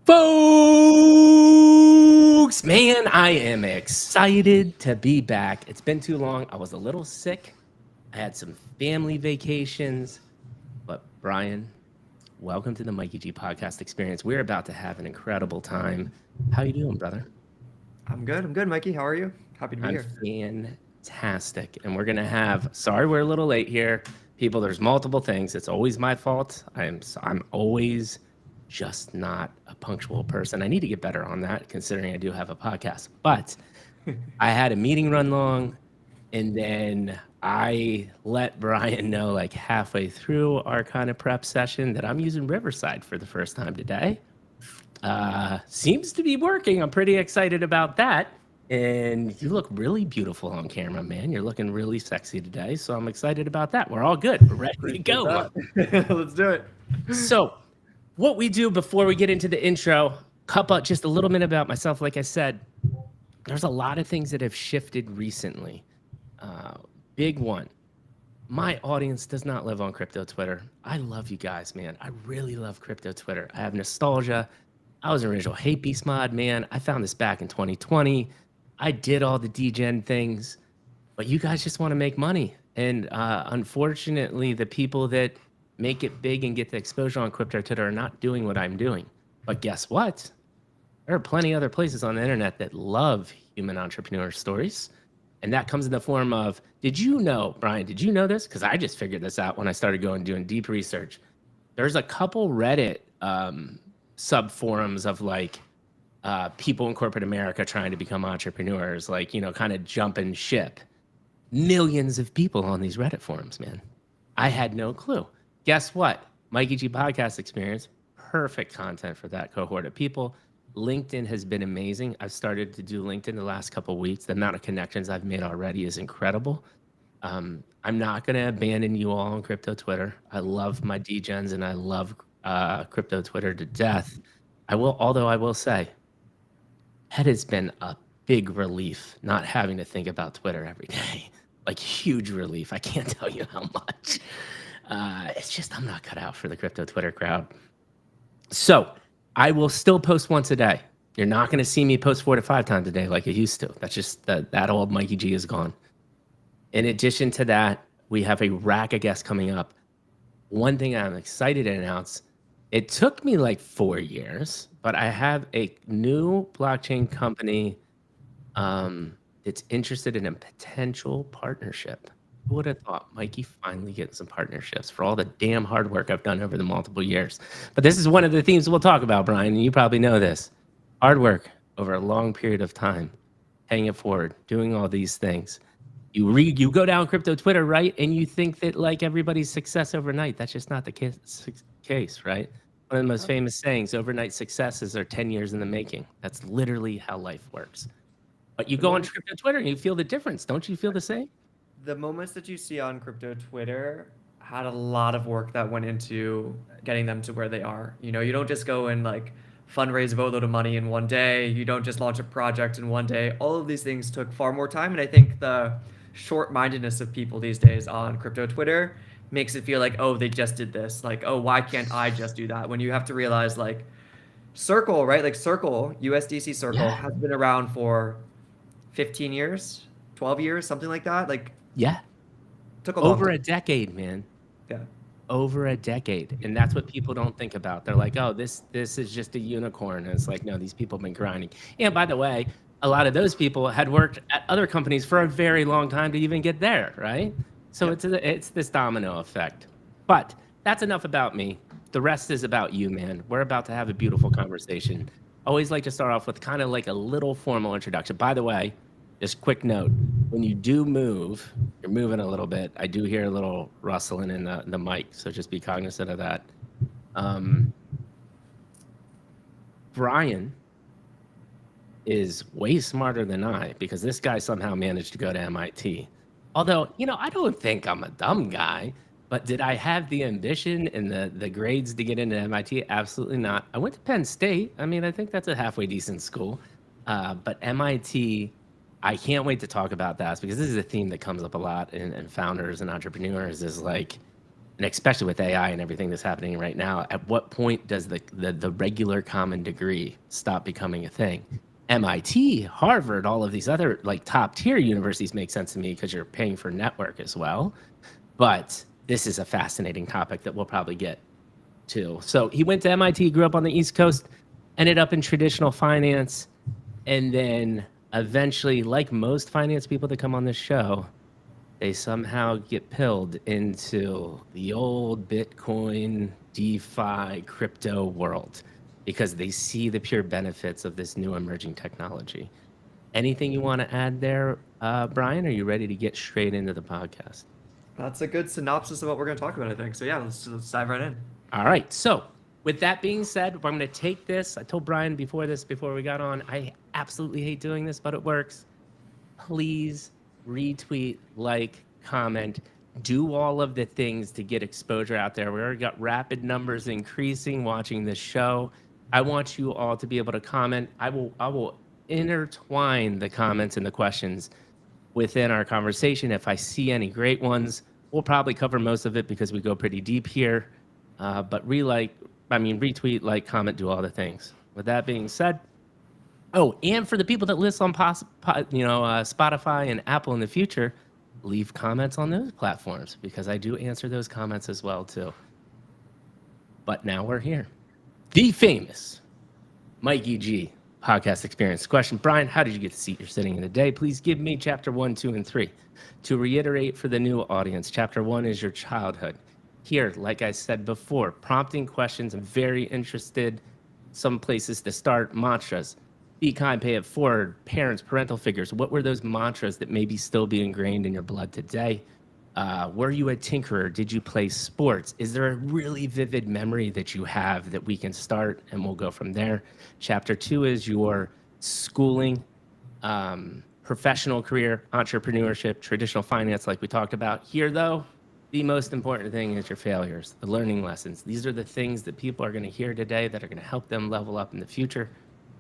Folks, man, I am excited to be back. It's been too long. I was a little sick. I had some family vacations. But Brian, welcome to the Mikey G podcast experience. We're about to have an incredible time. How you doing, brother? I'm good, Mikey. How are you? Happy to be I'm here. fantastic. And we're going to have, sorry, we're a little late here. People, there's multiple things. It's always my fault. I'm always just not a punctual person. I need to get better on that, considering I do have a podcast. But I had a meeting run long, and then I let Brian know like halfway through our kind of prep session that I'm using Riverside for the first time today. Seems to be working. I'm pretty excited about that. And you look really beautiful on camera, man. You're looking really sexy today. So I'm excited about that. We're all good. We're ready to go. Let's do it. So what we do before we get into the intro, just a little bit about myself. Like I said, there's a lot of things that have shifted recently. Big one. My audience does not live on crypto Twitter. I love you guys, man. I really love crypto Twitter. I have nostalgia. I was an original hate beast mod, man. I found this back in 2020. I did all the degen things, but you guys just want to make money. And unfortunately, the people that make it big and get the exposure on crypto Twitter are not doing what I'm doing. But guess what? There are plenty of other places on the internet that love human entrepreneur stories. And that comes in the form of, did you know, Brian, did you know this? Because I just figured this out when I started doing deep research. There's a couple Reddit sub forums of like people in corporate America trying to become entrepreneurs, like, you know, kind of jumping ship. Millions of people on these Reddit forums, man. I had no clue. Guess what? Mikey G podcast experience, perfect content for that cohort of people. LinkedIn has been amazing. I've started to do LinkedIn the last couple of weeks. The amount of connections I've made already is incredible. I'm not going to abandon you all on crypto Twitter. I love my degens and I love crypto Twitter to death. Although I will say, it has been a big relief not having to think about Twitter every day. Like huge relief. I can't tell you how much. It's just I'm not cut out for the crypto Twitter crowd. So I will still post once a day. You're not going to see me post 4 to 5 times a day like I used to. That's just that old Mikey G is gone. In addition to that, we have a rack of guests coming up. One thing I'm excited to announce, it took me like 4 years, but I have a new blockchain company that's interested in a potential partnership. Who would have thought Mikey finally getting some partnerships for all the damn hard work I've done over the multiple years? But this is one of the themes we'll talk about, Brian, and you probably know this. Hard work over a long period of time, paying it forward, doing all these things. You go down crypto Twitter, right? And you think that like everybody's success overnight. That's just not the case, right? One of the most famous sayings, overnight successes are 10 years in the making. That's literally how life works. But you go on crypto Twitter and you feel the difference. Don't you feel the same? The moments that you see on crypto Twitter had a lot of work that went into getting them to where they are. You know, you don't just go and like fundraise a boatload of money in one day. You don't just launch a project in one day. All of these things took far more time. And I think the short-mindedness of people these days on crypto Twitter makes it feel like, oh, they just did this. Like, oh, why can't I just do that? When you have to realize like Circle, right? Like Circle, USDC Circle has been around for 15 years, 12 years, something like that. Like, yeah. Took a long Over time. a decade, man. Yeah. Over a decade. And that's what people don't think about. They're like, oh, this is just a unicorn. And it's like, no, these people have been grinding. And by the way, a lot of those people had worked at other companies for a very long time to even get there, right? So it's this domino effect. But that's enough about me. The rest is about you, man. We're about to have a beautiful conversation. Always like to start off with kind of like a little formal introduction. By the way, just quick note, when you do move, you're moving a little bit. I do hear a little rustling in the mic, so just be cognizant of that. Brian is way smarter than I because this guy somehow managed to go to MIT. Although, you know, I don't think I'm a dumb guy, but did I have the ambition and the grades to get into MIT? Absolutely not. I went to Penn State. I mean, I think that's a halfway decent school. But MIT, I can't wait to talk about that because this is a theme that comes up a lot in founders and entrepreneurs is like, And especially with AI and everything that's happening right now, at what point does the regular common degree stop becoming a thing? MIT, Harvard, all of these other like top tier universities make sense to me because you're paying for network as well. But this is a fascinating topic that we'll probably get to. So he went to MIT, grew up on the East Coast, ended up in traditional finance, and then eventually, like most finance people that come on this show, they somehow get pilled into the old Bitcoin, DeFi, crypto world because they see the pure benefits of this new emerging technology. Anything you want to add there, Brian? Are you ready to get straight into the podcast? That's a good synopsis of what we're going to talk about, I think. So yeah, let's dive right in. All right. So with that being said, I'm going to take this. I told Brian before we got on, I absolutely hate doing this, but it works. Please retweet, like, comment, do all of the things to get exposure out there. We already got rapid numbers increasing watching this show. I want you all to be able to comment. I will intertwine the comments and the questions within our conversation. If I see any great ones, we'll probably cover most of it because we go pretty deep here. But retweet, like, comment, do all the things. With that being said, oh, and for the people that listen on Spotify and Apple in the future, leave comments on those platforms because I do answer those comments as well too. But now we're here. The famous Mikey G podcast experience. Question, Brian, how did you get the seat you're sitting in today? Please give me chapter 1, 2, and 3. To reiterate for the new audience, chapter 1 is your childhood. Here, like I said before, prompting questions. I'm very interested. Some places to start, mantras. Be kind, pay it forward. Parents, parental figures. What were those mantras that maybe still be ingrained in your blood today? Were you a tinkerer? Did you play sports? Is there a really vivid memory that you have that we can start and we'll go from there? Chapter 2 is your schooling, professional career, entrepreneurship, traditional finance like we talked about. Here though, the most important thing is your failures, the learning lessons. These are the things that people are going to hear today that are going to help them level up in the future.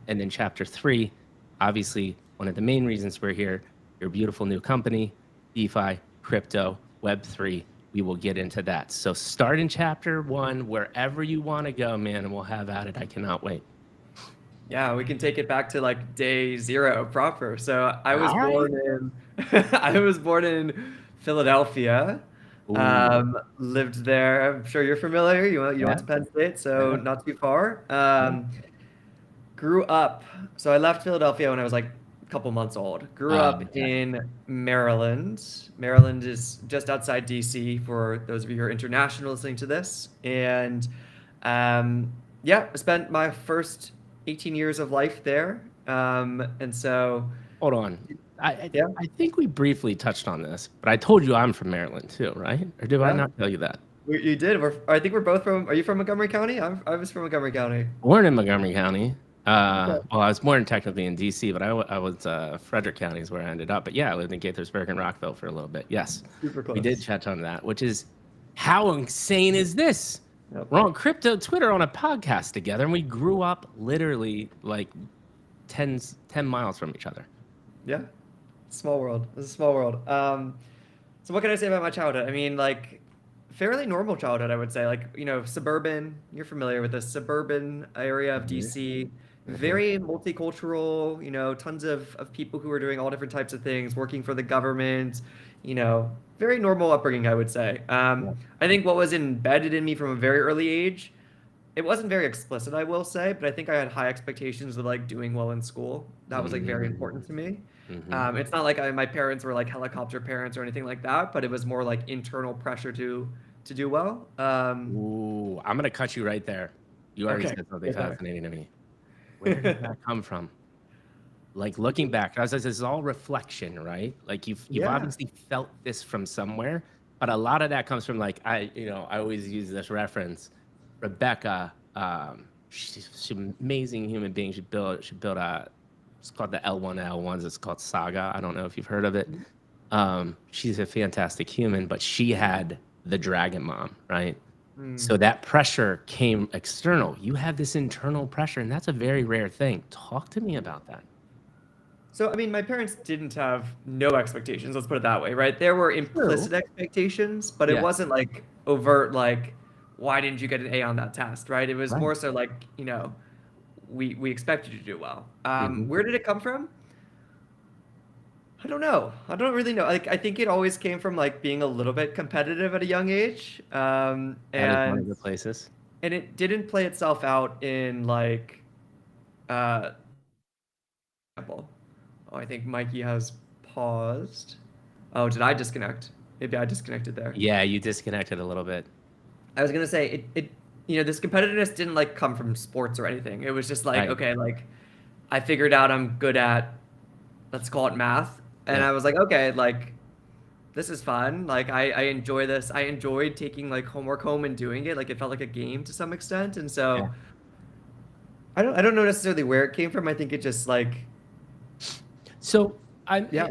And then chapter 3, obviously one of the main reasons we're here, your beautiful new company, DeFi, crypto, Web3. We will get into that. So start in chapter 1, wherever you want to go, man, and we'll have at it. I cannot wait. Yeah, we can take it back to like day 0 proper. So I was I was born in Philadelphia. Lived there. I'm sure you're familiar. You went to Penn State, so not too far. Grew up. So I left Philadelphia when I was like a couple months old. Grew up in Maryland. Maryland is just outside DC for those of you who are international listening to this. And I spent my first 18 years of life there. And so hold on. I think we briefly touched on this, but I told you I'm from Maryland too, right? Or did I not tell you that? You did. I think we're both from. Are you from Montgomery County? I was from Montgomery County. Born in Montgomery County. Well, I was born technically in DC, but I was Frederick County is where I ended up. But yeah, I lived in Gaithersburg and Rockville for a little bit. Yes, super close. We did touch on that, which is how insane is this? Yep. We're on crypto Twitter on a podcast together, and we grew up literally like 10 miles from each other. Yeah, small world. It's a small world. So what can I say about my childhood? I mean, like, fairly normal childhood, I would say. Like, suburban. You're familiar with the suburban area of DC. Very multicultural. Tons of people who are doing all different types of things, working for the government. Very normal upbringing, I would say. I think what was embedded in me from a very early age, it wasn't very explicit, I will say, but I think I had high expectations of like doing well in school. That was like very important to me. It's not like my parents were like helicopter parents or anything like that, but it was more like internal pressure to do well. Ooh, I'm gonna cut you right there. You already said something fascinating to me. Where did that come from? Like looking back, as this is all reflection, right? Like you've obviously felt this from somewhere, but a lot of that comes from like I always use this reference. Rebecca, she's an amazing human being. She built it's called the L1L1s. It's called Saga. I don't know if you've heard of it. She's a fantastic human, but she had the dragon mom, right? So that pressure came external. You have this internal pressure, and that's a very rare thing. Talk to me about that. So, I mean, my parents didn't have no expectations, let's put it that way, right? There were True. implicit expectations, but it Yeah. wasn't like overt, like, why didn't you get an A on that test, right? It was Right. more so like, we expect you to do well. Hmm. Where did it come from? I don't know. I don't really know. Like, I think it always came from like being a little bit competitive at a young age, That is one of the places. and it didn't play itself out in like, uh, example. Oh, I think Mikey has paused. Oh, did I disconnect? Maybe I disconnected there. Yeah, you disconnected a little bit. I was gonna say this competitiveness didn't like come from sports or anything. It was just like, Right. okay, like I figured out I'm good at, let's call it math, and Yeah. I was like, okay, like this is fun. Like I enjoy this. I enjoyed taking like homework home and doing it. Like it felt like a game to some extent, and Yeah. so I don't know necessarily where it came from. I think it just like, So yeah.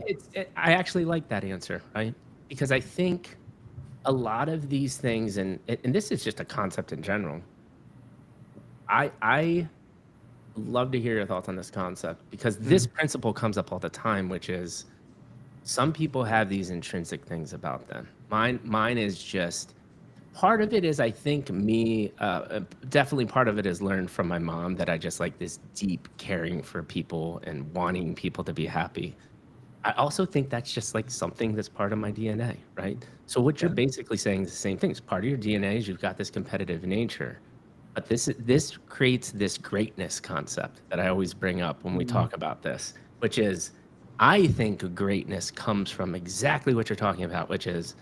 I actually like that answer, right? Because I think a lot of these things, and this is just a concept in general. I love to hear your thoughts on this concept because this Mm. principle comes up all the time, which is some people have these intrinsic things about them. Mine is just part of it is I think me definitely part of it is learned from my mom that I just like this deep caring for people and wanting people to be happy. I also think that's just like something that's part of my DNA, right? So what you're Yeah. basically saying is the same thing. It's part of your DNA is you've got this competitive nature. But this creates this greatness concept that I always bring up when we Mm. talk about this, which is I think greatness comes from exactly what you're talking about, which is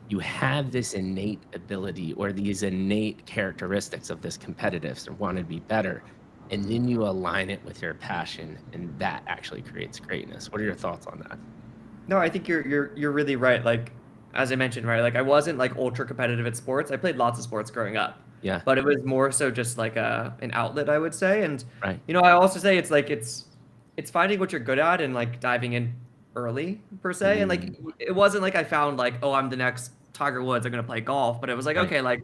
you have this innate ability or these innate characteristics of this competitive or want to be better. And then you align it with your passion, and that actually creates greatness. What are your thoughts on that? No, I think you're really right. Like as I mentioned, right? Like I wasn't like ultra competitive at sports. I played lots of sports growing up, Yeah, but it was more so just like an outlet, I would say. And right. I also say it's like it's finding what you're good at and like diving in early per se. And like Mm, it wasn't like I found like, oh, I'm the next Tiger Woods, I'm gonna play golf. But it was like, right. okay, like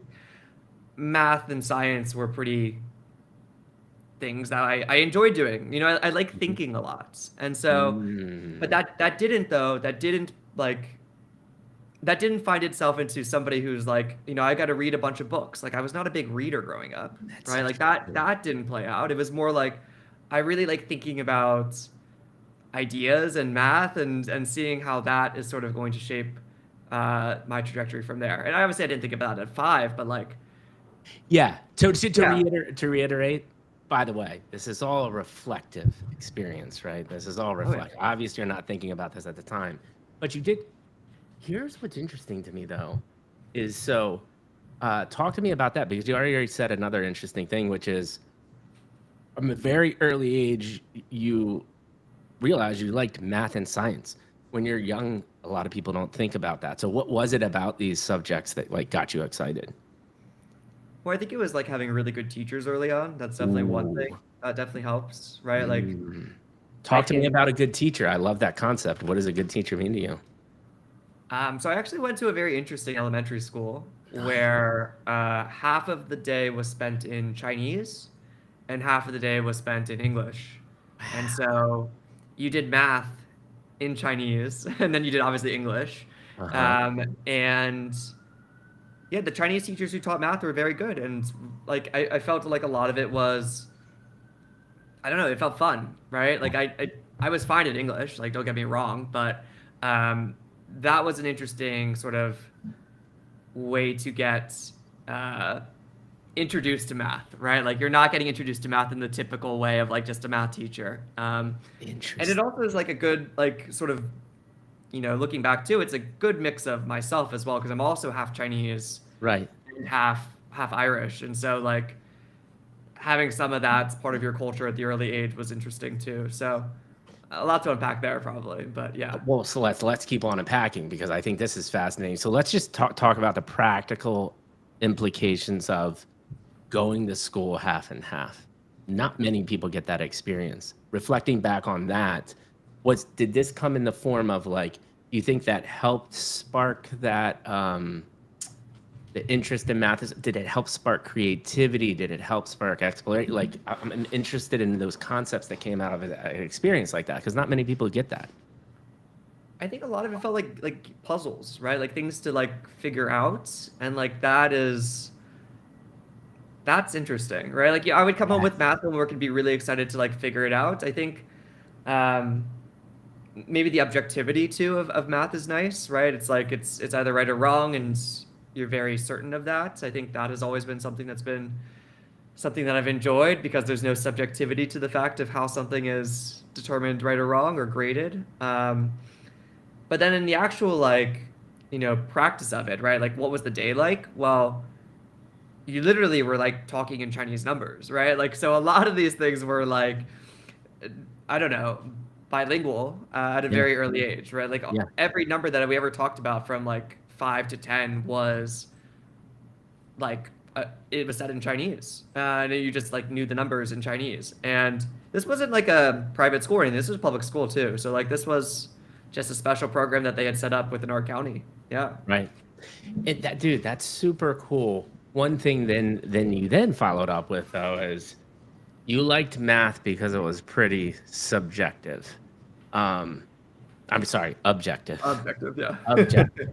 math and science were pretty things that I enjoyed doing. I like Mhm. thinking a lot. And so, but Mm, that didn't find itself into somebody who's like, I got to read a bunch of books. Like I was not a big reader growing up, that's right? Like such that a that didn't play out. It was more like I really like thinking about ideas and math and seeing how that is sort of going to shape my trajectory from there. And obviously I didn't think about it at 5, but like, Yeah. To yeah, reiterate, by the way, this is all a reflective experience, right? This is all oh yeah. reflect. Obviously, you're not thinking about this at the time, but you did. Here's what's interesting to me, though, is so talk to me about that because you already said another interesting thing, which is from a very early age, you realized you liked math and science. When you're young, a lot of people don't think about that. So, what was it about these subjects that like got you excited? Well, I think it was like having really good teachers early on. That's definitely one thing. Ooh. That definitely helps, right? Like Mm. I Talk to me can about a good teacher. I love that concept. What does a good teacher mean to you? so I actually went to a very interesting elementary school where half of the day was spent in Chinese and half of the day was spent in English. And Wow. so you did math in Chinese and then you did obviously English. Uh-huh. And yeah, the Chinese teachers who taught math were very good. And like I felt like a lot of it was, I don't know, it felt fun, right? Yeah. Like I was fine at English, like don't get me wrong, but um, that was an interesting sort of way to get uh, introduced to math, right? Like you're not getting introduced to math in the typical way of like just a math teacher. And it Interesting. also is like a good like sort of looking back too, it's a good mix of myself as well because I'm also half Chinese Right. and half Irish, and so like having some of that part of your culture at the early age was interesting too. So a lot to unpack there probably, but yeah. Well, so let's keep on unpacking because I think this is fascinating. So let's just talk about the practical implications of going to school half and half. Not many people get that experience. Reflecting back on that, did this come in the form of like, you think that helped spark that the interest in math? Did it help spark creativity? Did it help spark exploration? Like, I'm interested in those concepts that came out of an experience like that, because not many people get that. I think a lot of it felt like puzzles, right? Like things to like figure out, and like that's interesting, right? Like, yeah, I would come home Yeah. with math homework and be really excited to like figure it out. I think um, maybe the objectivity too of math is nice, right? It's like it's either right or wrong, and you're very certain of that. I think that has always been something that's been something that I've enjoyed because there's no subjectivity to the fact of how something is determined right or wrong or graded. But then in the actual like, practice of it, right? Like what was the day like? Well, you literally were like talking in Chinese numbers, right? Like so a lot of these things were like I don't know, bilingual at a Yeah. very early age, right? Like Yeah. every number that we ever talked about from like 5 to 10 was like it was said in Chinese, and you just like knew the numbers in Chinese. And this wasn't like a private school or anything. This was public school too. So like this was just a special program that they had set up within our county. Yeah. Right. Dude, that's super cool. One thing then you then followed up with though is you liked math because it was pretty subjective. I'm sorry, objective. Objective, yeah. Objective.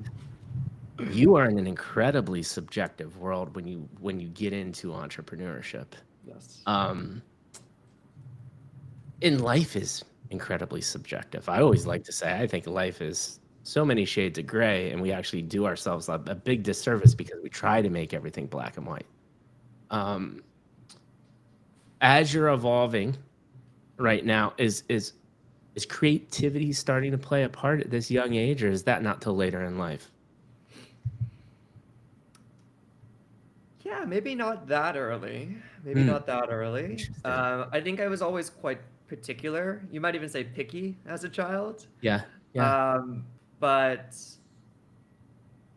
You are in an incredibly subjective world when you get into entrepreneurship. Yes. And life is incredibly subjective. I always like to say I think life is so many shades of gray, and we actually do ourselves a big disservice because we try to make everything black and white. As you're evolving right now, is creativity starting to play a part at this young age, or is that not till later in life? Yeah, maybe not that early. Maybe not that early. Interesting. I think I was always quite particular. You might even say picky as a child. Yeah. Yeah. But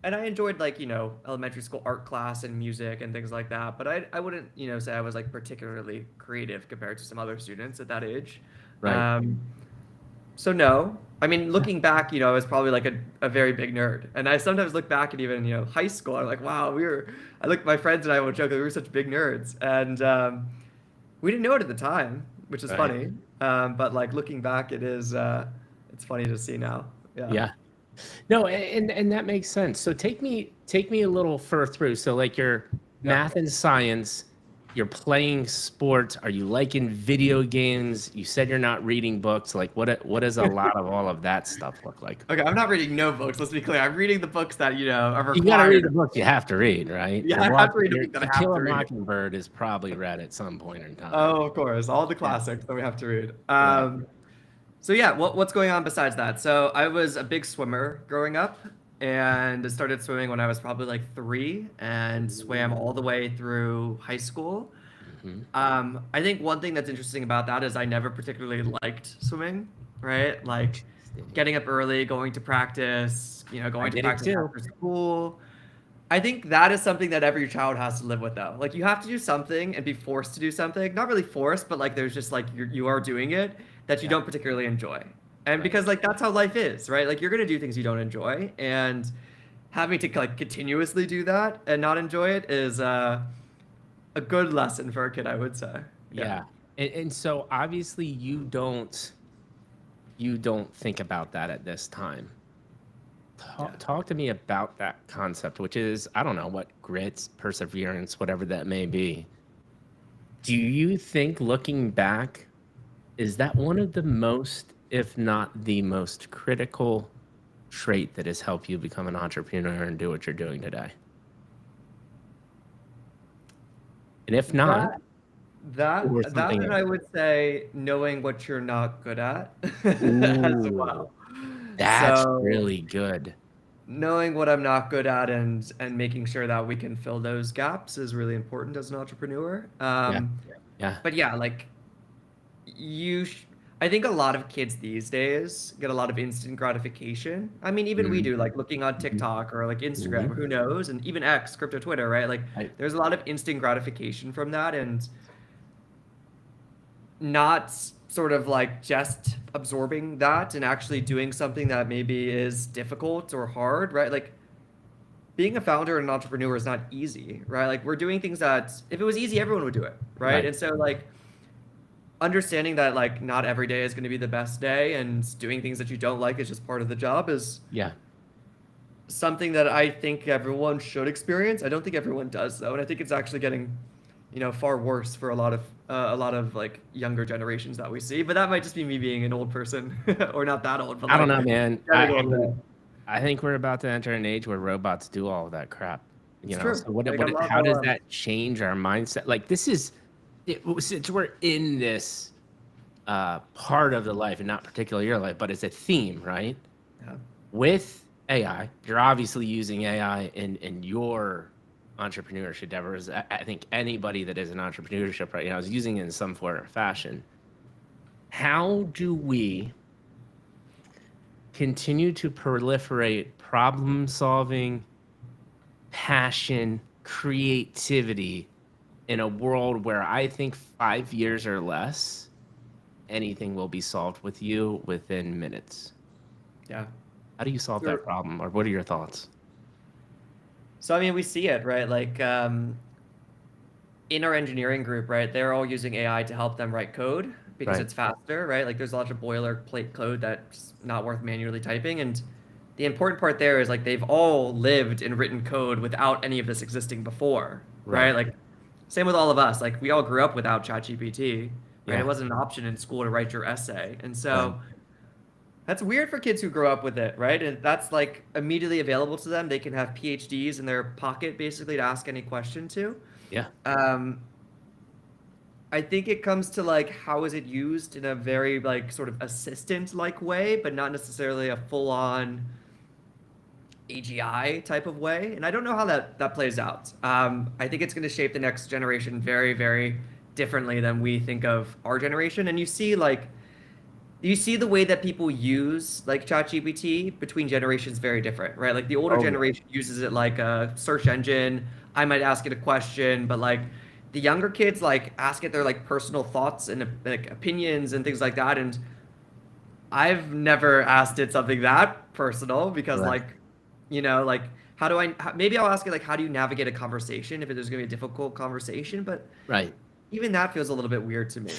and I enjoyed like, elementary school art class and music and things like that. But I wouldn't, say I was like particularly creative compared to some other students at that age. Right. So no, I mean, looking back, I was probably like a very big nerd. And I sometimes look back at even, high school. I'm like, wow, I look, my friends and I would joke that we were such big nerds. And we didn't know it at the time, which is Right. funny. But like looking back, it's funny to see now. Yeah. Yeah. No, and that makes sense. So take me a little further through. So like your math and science, you're playing sports. Are you liking video games? You said you're not reading books. Like what does a lot of all of that stuff look like? Okay, I'm not reading no books. Let's be clear. I'm reading the books that are required. You gotta read the book you have to read, right? Yeah, I have to read the book that I To have Kill to a read. Mockingbird is probably read at some point in time. Oh, of course, all the classics that we have to read. Yeah. So yeah, what's going on besides that? So I was a big swimmer growing up, and I started swimming when I was probably like 3, and swam all the way through high school. Mhm. I think one thing that's interesting about that is I never particularly liked swimming, right? Like getting up early, going to practice, going to did it practice too. after school. I think that is something that every child has to live with, though. Like you have to do something and be forced to do something. Not really forced, but like there's just like you are doing it that you Yeah. don't particularly enjoy. And Right. because like that's how life is, right? Like you're gonna do things you don't enjoy, and having to like continuously do that and not enjoy it is a good lesson for a kid, I would say. Yeah. And so obviously you don't think about that at this time. Talk to me about that concept, which is, I don't know, what grit, perseverance, whatever that may be. Do you think looking back, is that one of the most, if not the most critical trait that has helped you become an entrepreneur and do what you're doing today? And if not, That or that something and else. I would say knowing what you're not good at as Ooh, well. that's So really good. knowing what I'm not good at and making sure that we can fill those gaps is really important as an entrepreneur. Yeah. Yeah. But yeah, like I think a lot of kids these days get a lot of instant gratification. I mean, even we Mhm. do, like looking on TikTok or like Instagram, Mhm. who knows, and even X, crypto Twitter, right? Like Right. there's a lot of instant gratification from that, and not sort of like just absorbing that and actually doing something that maybe is difficult or hard, right? Like being a founder and an entrepreneur is not easy, right? Like we're doing things that if it was easy, everyone would do it, right? And so like understanding that like not every day is going to be the best day and doing things that you don't like is just part of the job is Yeah. something that I think everyone should experience. I don't think everyone does though, and I think it's actually getting, far worse for a lot of like younger generations that we see. But that might just be me being an old person, or not that old, but I don't like know, man. getting older. I think we're about to enter an age where robots do all of that crap. It's true. So Like I'm not how does gonna lie. that change our mindset? Like since we're in this part of the life, and not particularly your life, but it's a theme, right? Yeah. With AI, you're obviously using AI in your entrepreneurship endeavors. I think anybody that is in entrepreneurship right now is using it in some form or fashion. How do we continue to proliferate problem solving, passion, creativity in a world where I think 5 years or less, anything will be solved with you within minutes? Yeah. How do you solve Sure. that problem, or what are your thoughts? So I mean, we see it, right? Like in our engineering group, right? They're all using AI to help them write code because Right. it's faster, right? Like there's a lot of boilerplate code that's not worth manually typing. And the important part there is like they've all lived and written code without any of this existing before, right? Right. Like same with all of us. Like we all grew up without ChatGPT, right? It Yeah. wasn't an option in school to write your essay. And Right. so that's weird for kids who grow up with it, right? And that's like immediately available to them. They can have PhDs in their pocket basically to ask any question to. Yeah. Um, I think it comes to like how is it used in a very like sort of assistant like way, but not necessarily a full on AGI type of way. And I don't know how that plays out. I think it's going to shape the next generation very, very differently than we think of our generation. And you see the way that people use like ChatGPT between generations very different, right? Like the older Oh, yeah. generation uses it like a search engine. I might ask it a question, but like the younger kids like ask it their like personal thoughts and like opinions and things like that. And I've never asked it something that personal because Right. like, like maybe I'll ask it like how do you navigate a conversation if there's gonna be a difficult conversation, but Right. even that feels a little bit weird to me.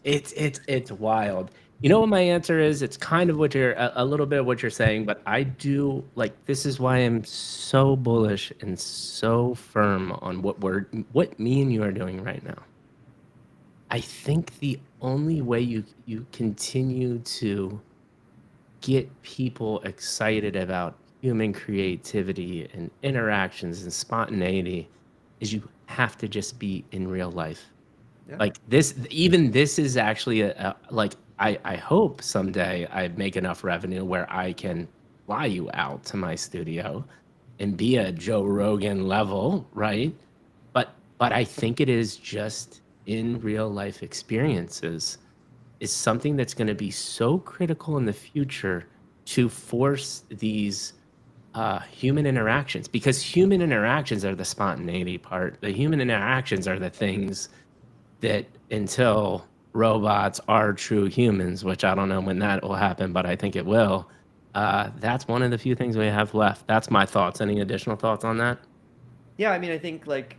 It's wild. You know what my answer is? It's kind of what you're a little bit of what you're saying, but I do like this is why I'm so bullish and so firm on what me and you are doing right now. I think the only way you continue to get people excited about human creativity and interactions and spontaneity is you have to just be in real life. Yeah. Like this is actually like I hope someday I make enough revenue where I can fly you out to my studio and be a Joe Rogan level, right? But I think it is just in real life experiences is something that's going to be so critical in the future to force these human interactions, because human interactions are the spontaneity part. The human interactions are the things that until robots are true humans, which I don't know when that will happen, but I think it will. That's one of the few things we have left. That's my thoughts. Any additional thoughts on that? Yeah, I mean, I think like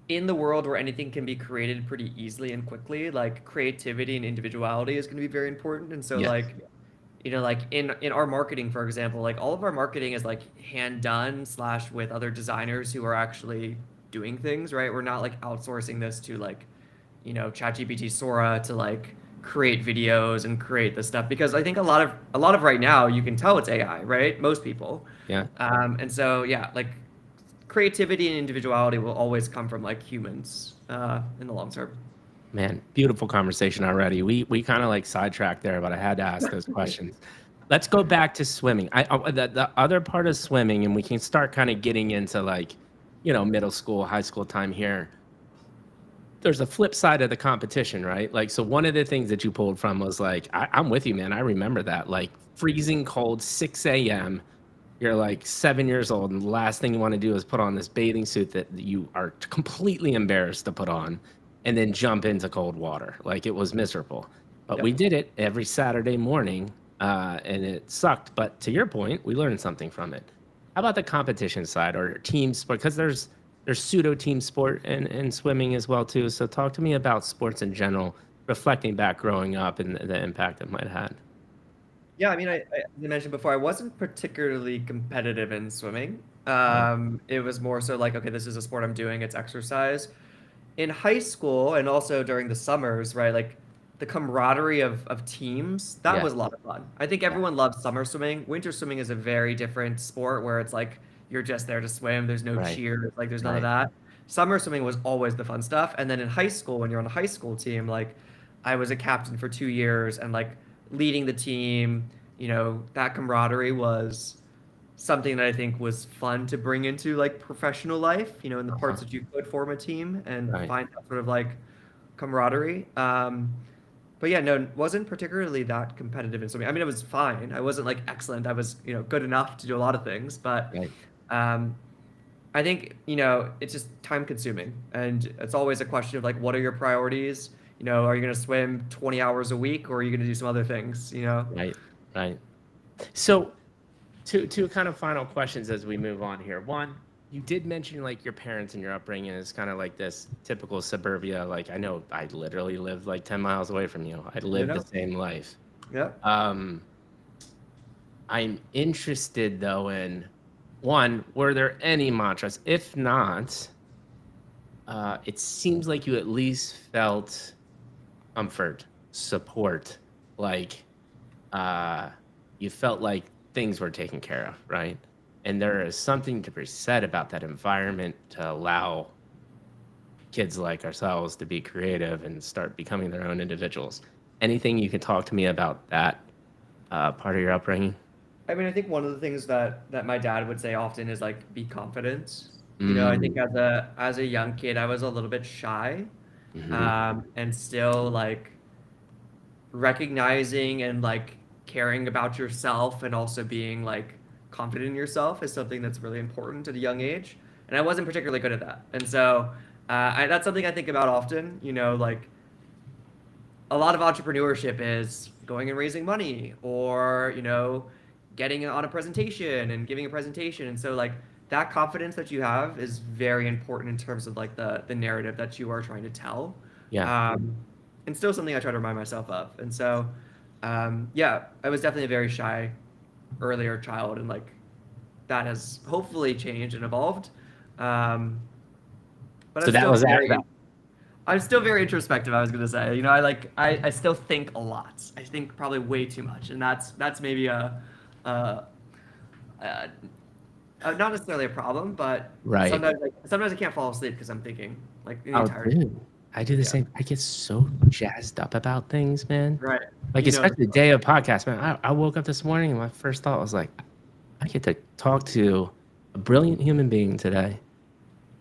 in the world where anything can be created pretty easily and quickly, like creativity and individuality is going to be very important. And so Yes. like, like in our marketing, for example, like all of our marketing is like hand done / with other designers who are actually doing things, right? We're not like outsourcing this to like, ChatGPT Sora to like create videos and create this stuff because I think a lot of right now you can tell it's AI, right? Most people. Yeah. And so yeah, like creativity and individuality will always come from like humans in the long term. Man, beautiful conversation already. We kind of like sidetracked there, but I had to ask those questions. Let's go back to swimming. The other part of swimming, and we can start kind of getting into like, middle school, high school time here. There's a flip side of the competition, right? Like, so one of the things that you pulled from was like, I'm with you, man. I remember that, like freezing cold, 6 a.m. You're like 7 years old, and the last thing you want to do is put on this bathing suit that you are completely embarrassed to put on, and then jump into cold water. Like it was miserable. But we Yep. did it every Saturday morning, and it sucked. But to your point, we learned something from it. How about the competition side or team sport? Because there's pseudo team sport and swimming as well too. So talk to me about sports in general, reflecting back growing up and the impact it might have had. Yeah, I mean, as I mentioned before, I wasn't particularly competitive in swimming. Right. It was more so like, okay, this is a sport I'm doing, it's exercise. In high school and also during the summers, right? Like the camaraderie of teams, that Yeah. was a lot of fun. I think everyone loves summer swimming. Winter swimming is a very different sport where it's like you're just there to swim. There's no Right. cheers, like there's none of Right. that. Summer swimming was always the fun stuff. And then in high school, when you're on a high school team, like I was a captain for 2 years and like leading the team, that camaraderie was something that I think was fun to bring into like professional life, in the Uh-huh. parts that you could form a team and Right. find that sort of like camaraderie. But yeah, no, wasn't particularly that competitive in swimming. I mean, it was fine. I wasn't like excellent. I was, good enough to do a lot of things, but Right. um, I think, it's just time consuming. And it's always a question of like, what are your priorities? Are you going to swim 20 hours a week or are you going to do some other things, Right. Right. So two kind of final questions as we move on here. One, you did mention like your parents and your upbringing is kind of like this typical suburbia. Like I know I literally lived like 10 miles away from you. I You lived the know? same life. Yeah. Um, I'm interested though in one, were there any mantras? If not, it seems like you at least felt comfort, support, like you felt like things were taken care of, right? And there is something to be said about that environment to allow kids like ourselves to be creative and start becoming their own individuals. Anything you can talk to me about that part of your upbringing? I mean, I think one of the things that my dad would say often is like be confident. I think Mm, as a young kid, I was a little bit shy, hmm. and still like recognizing and like caring about yourself and also being like confident in yourself is something that's really important at a young age. And I wasn't particularly good at that, and so that's something I think about often. Like a lot of entrepreneurship is going and raising money or getting on a presentation and giving a presentation, and so like that confidence that you have is very important in terms of like the narrative that you are trying to tell, Yeah. um, and still something I try to remind myself of. And so yeah, I was definitely a very shy earlier child, and like that has hopefully changed and evolved, um, but So that was that. I'm still very introspective, I was gonna say. I still think a lot. I think probably way too much, and that's maybe a, a, not necessarily a problem, but Right. sometimes I can't fall asleep because I'm thinking like the Oh, entire time. dude, I do the Yeah. same. I get so jazzed up about things, man. Right. Like, You know the especially the day of podcast, man. I woke up this morning and my first thought was like, I get to talk to a brilliant human being today.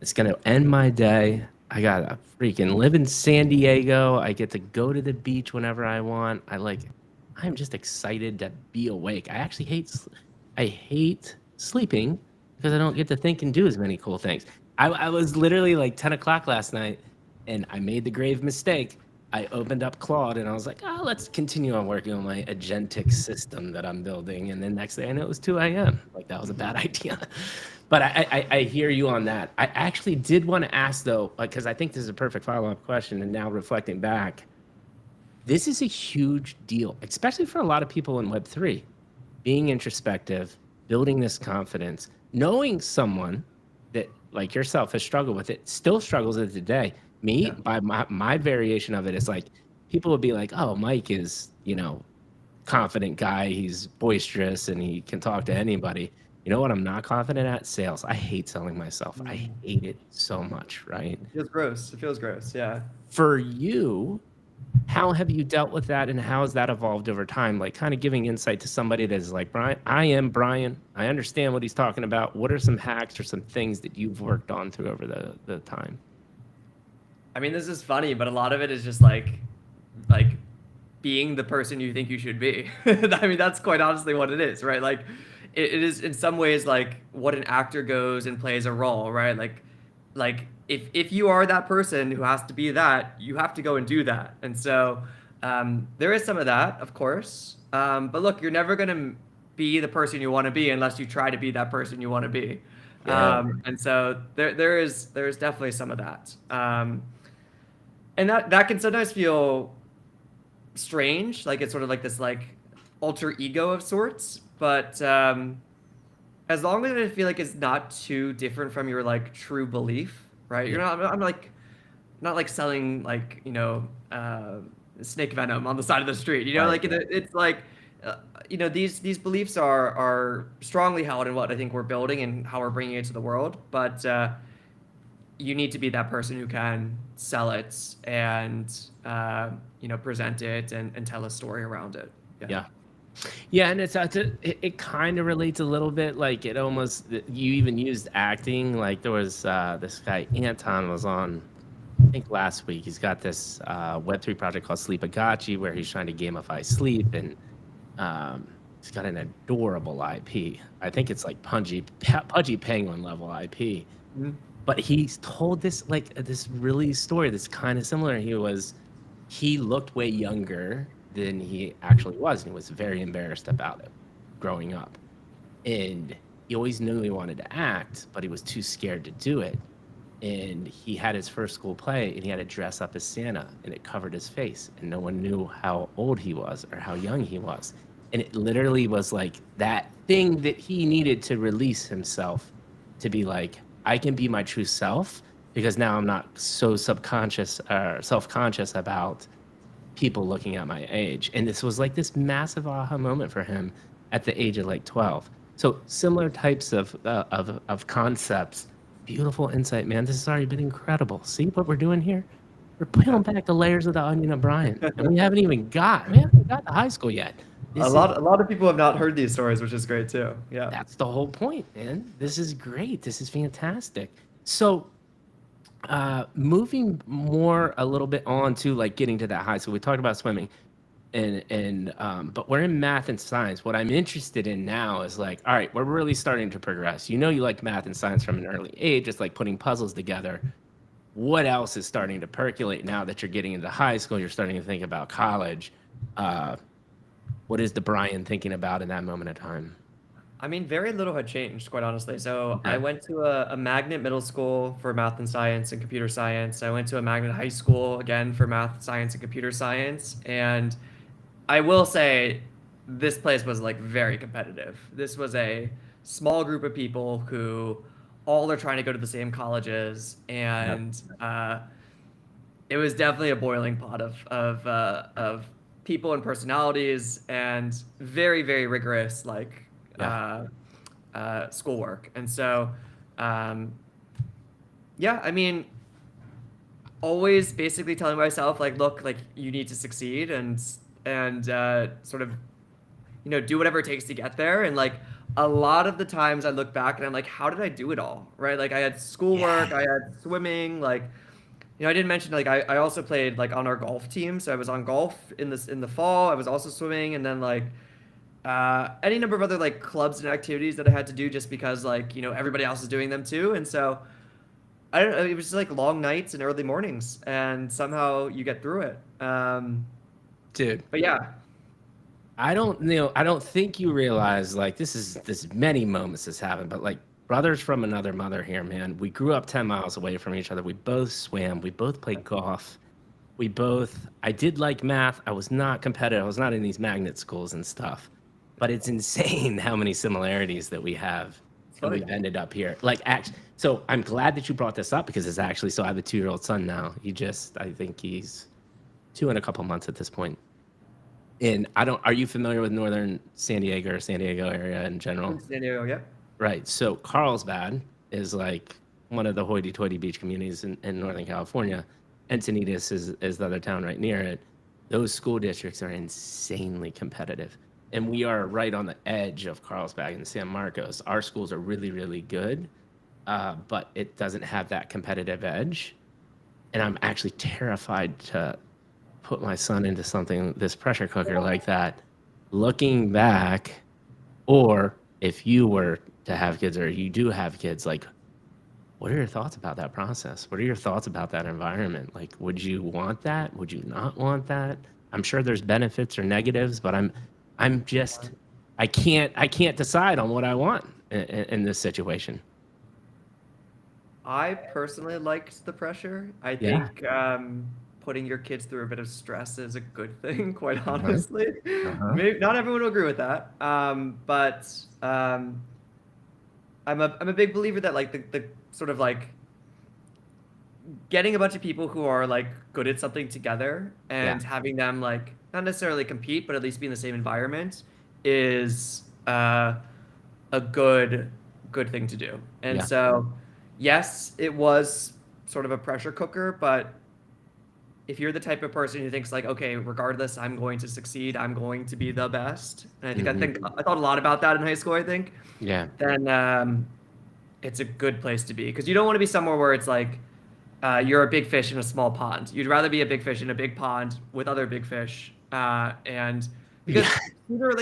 It's gonna end my day. I got to freaking live in San Diego. I get to go to the beach whenever I want. I'm just excited to be awake. I hate sleeping because I don't get to think and do as many cool things. I was literally like 10 o'clock last night and I made the grave mistake. I opened up Claude and I was like, oh, let's continue on working on my agentic system that I'm building. And then next thing I know, it was 2 a.m. Like that was a bad idea. But I hear you on that. I actually did want to ask though, because I think this is a perfect follow-up question. And now reflecting back, this is a huge deal, especially for a lot of people in Web3, being introspective, building this confidence, knowing someone that like yourself has struggled with it, still struggles with it today. Me, Yeah. by my variation of it is like, people would be like, oh, Mike is, confident guy. He's boisterous and he can talk to anybody. You know what I'm not confident at? Sales. I hate selling myself. I Mm. hate it so much, right? It feels gross. It feels gross. Yeah. For you, how have you dealt with that and how has that evolved over time? Like kind of giving insight to somebody that is like, Brian, I am Brian. I understand what he's talking about. What are some hacks or some things that you've worked on through over the time? I mean, this is funny, but a lot of it is just like being the person you think you should be. I mean, that's quite honestly what it is, right? Like, it is in some ways like what an actor goes and plays a role, right? Like if you are that person who has to be that, you have to go and do that. And so there is some of that, of course. But look, you're never gonna be the person you want to be unless you try to be that person you want to be. Yeah. And so there's definitely some of that. And that can sometimes feel strange, like it's sort of like this like alter ego of sorts, but as long as I feel like it's not too different from your like true belief, right? Yeah. You're not, I'm like not like selling like, snake venom on the side of the street, Right. like it's like these beliefs are strongly held in what I think we're building and how we're bringing it to the world, but you need to be that person who can sell it and present it and tell a story around it. Yeah. Yeah, and it kind of relates a little bit. Like it almost, you even used acting. Like there was this guy Anton was on, I think last week. He's got this Web3 project called Sleepagachi where he's trying to gamify sleep, and he's got an adorable IP. I think it's like Pudgy Penguin level IP. Mhm. But he's told this like this really story that's kind of similar. He looked way younger than he actually was, and he was very embarrassed about it growing up. And he always knew he wanted to act, but he was too scared to do it. And he had his first school play, and he had to dress up as Santa, and it covered his face, and no one knew how old he was or how young he was. And it literally was like that thing that he needed to release himself, to be like, I can be my true self, because now I'm not so subconscious or self-conscious about people looking at my age. And this was like this massive aha moment for him at the age of like 12. So similar types of concepts. Beautiful insight, man. This has already been incredible. See what we're doing here? We're peeling back the layers of the onion of Brian, and we haven't got to high school yet. A lot of people have not heard these stories, which is great too. Yeah. That's the whole point, man. This is great. This is fantastic. So moving more a little bit on to like getting to that high school, we talked about swimming, and but we're in math and science. What I'm interested in now is like, all right, we're really starting to progress. You like math and science from an early age. It's like putting puzzles together. What else is starting to percolate now that you're getting into high school? You're starting to think about college. What is the Brian thinking about in that moment of time? I mean, very little had changed, quite honestly. So Okay. I went to a magnet middle school for math and science and computer science. I went to a magnet high school again for math, science, and computer science. And I will say this place was like very competitive. This was a small group of people who all are trying to go to the same colleges, and it was definitely a boiling pot of people and personalities, and very, very rigorous like schoolwork. And so I mean, always basically telling myself like, look, like you need to succeed, and sort of do whatever it takes to get there. And like a lot of the times I look back and I'm like, how did I do it all? Right? Like I had schoolwork, I had swimming, like I didn't mention like I also played like on our golf team. So I was on golf in the fall. I was also swimming, and then like any number of other like clubs and activities that I had to do just because like everybody else is doing them too. And so I don't know, it was just like long nights and early mornings, and somehow you get through it. Dude, But yeah. I don't think you realize like this many moments has happened, but like brothers from another mother here, man. We grew up 10 miles away from each other. We both swam. We both played golf. I did like math. I was not competitive. I was not in these magnet schools and stuff, but it's insane how many similarities that we have. And we've ended up here. Like, so I'm glad that you brought this up, because it's actually, so I have a 2-year-old son now. I think he's 2 and a couple months at this point. And are you familiar with northern San Diego or San Diego area in general? San Diego, yeah. Right. So Carlsbad is like one of the hoity-toity beach communities in Northern California. Encinitas is the other town right near it. Those school districts are insanely competitive. And we are right on the edge of Carlsbad and San Marcos. Our schools are really, really good, but it doesn't have that competitive edge. And I'm actually terrified to put my son into this pressure cooker like that. Looking back, or if you were to have kids, or you do have kids, like, what are your thoughts about that process? What are your thoughts about that environment? Like, would you want that? Would you not want that? I'm sure there's benefits or negatives, but I'm I can't decide on what I want in this situation. I personally liked the pressure. I Yeah. think putting your kids through a bit of stress is a good thing, quite Uh-huh. honestly. Uh-huh. Maybe not everyone will agree with that, but I'm a big believer that like the sort of like getting a bunch of people who are like good at something together Yeah. and having them like not necessarily compete, but at least be in the same environment is a good thing to do. And Yeah. so, yes, it was sort of a pressure cooker, but if you're the type of person who thinks like, okay, regardless, I'm going to succeed, I'm going to be the best, and Hmm. I thought a lot about that in high school, I think, Yeah. then it's a good place to be because you don't want to be somewhere where it's like you're a big fish in a small pond. You'd rather be a big fish in a big pond with other big fish, and because Yeah. sooner or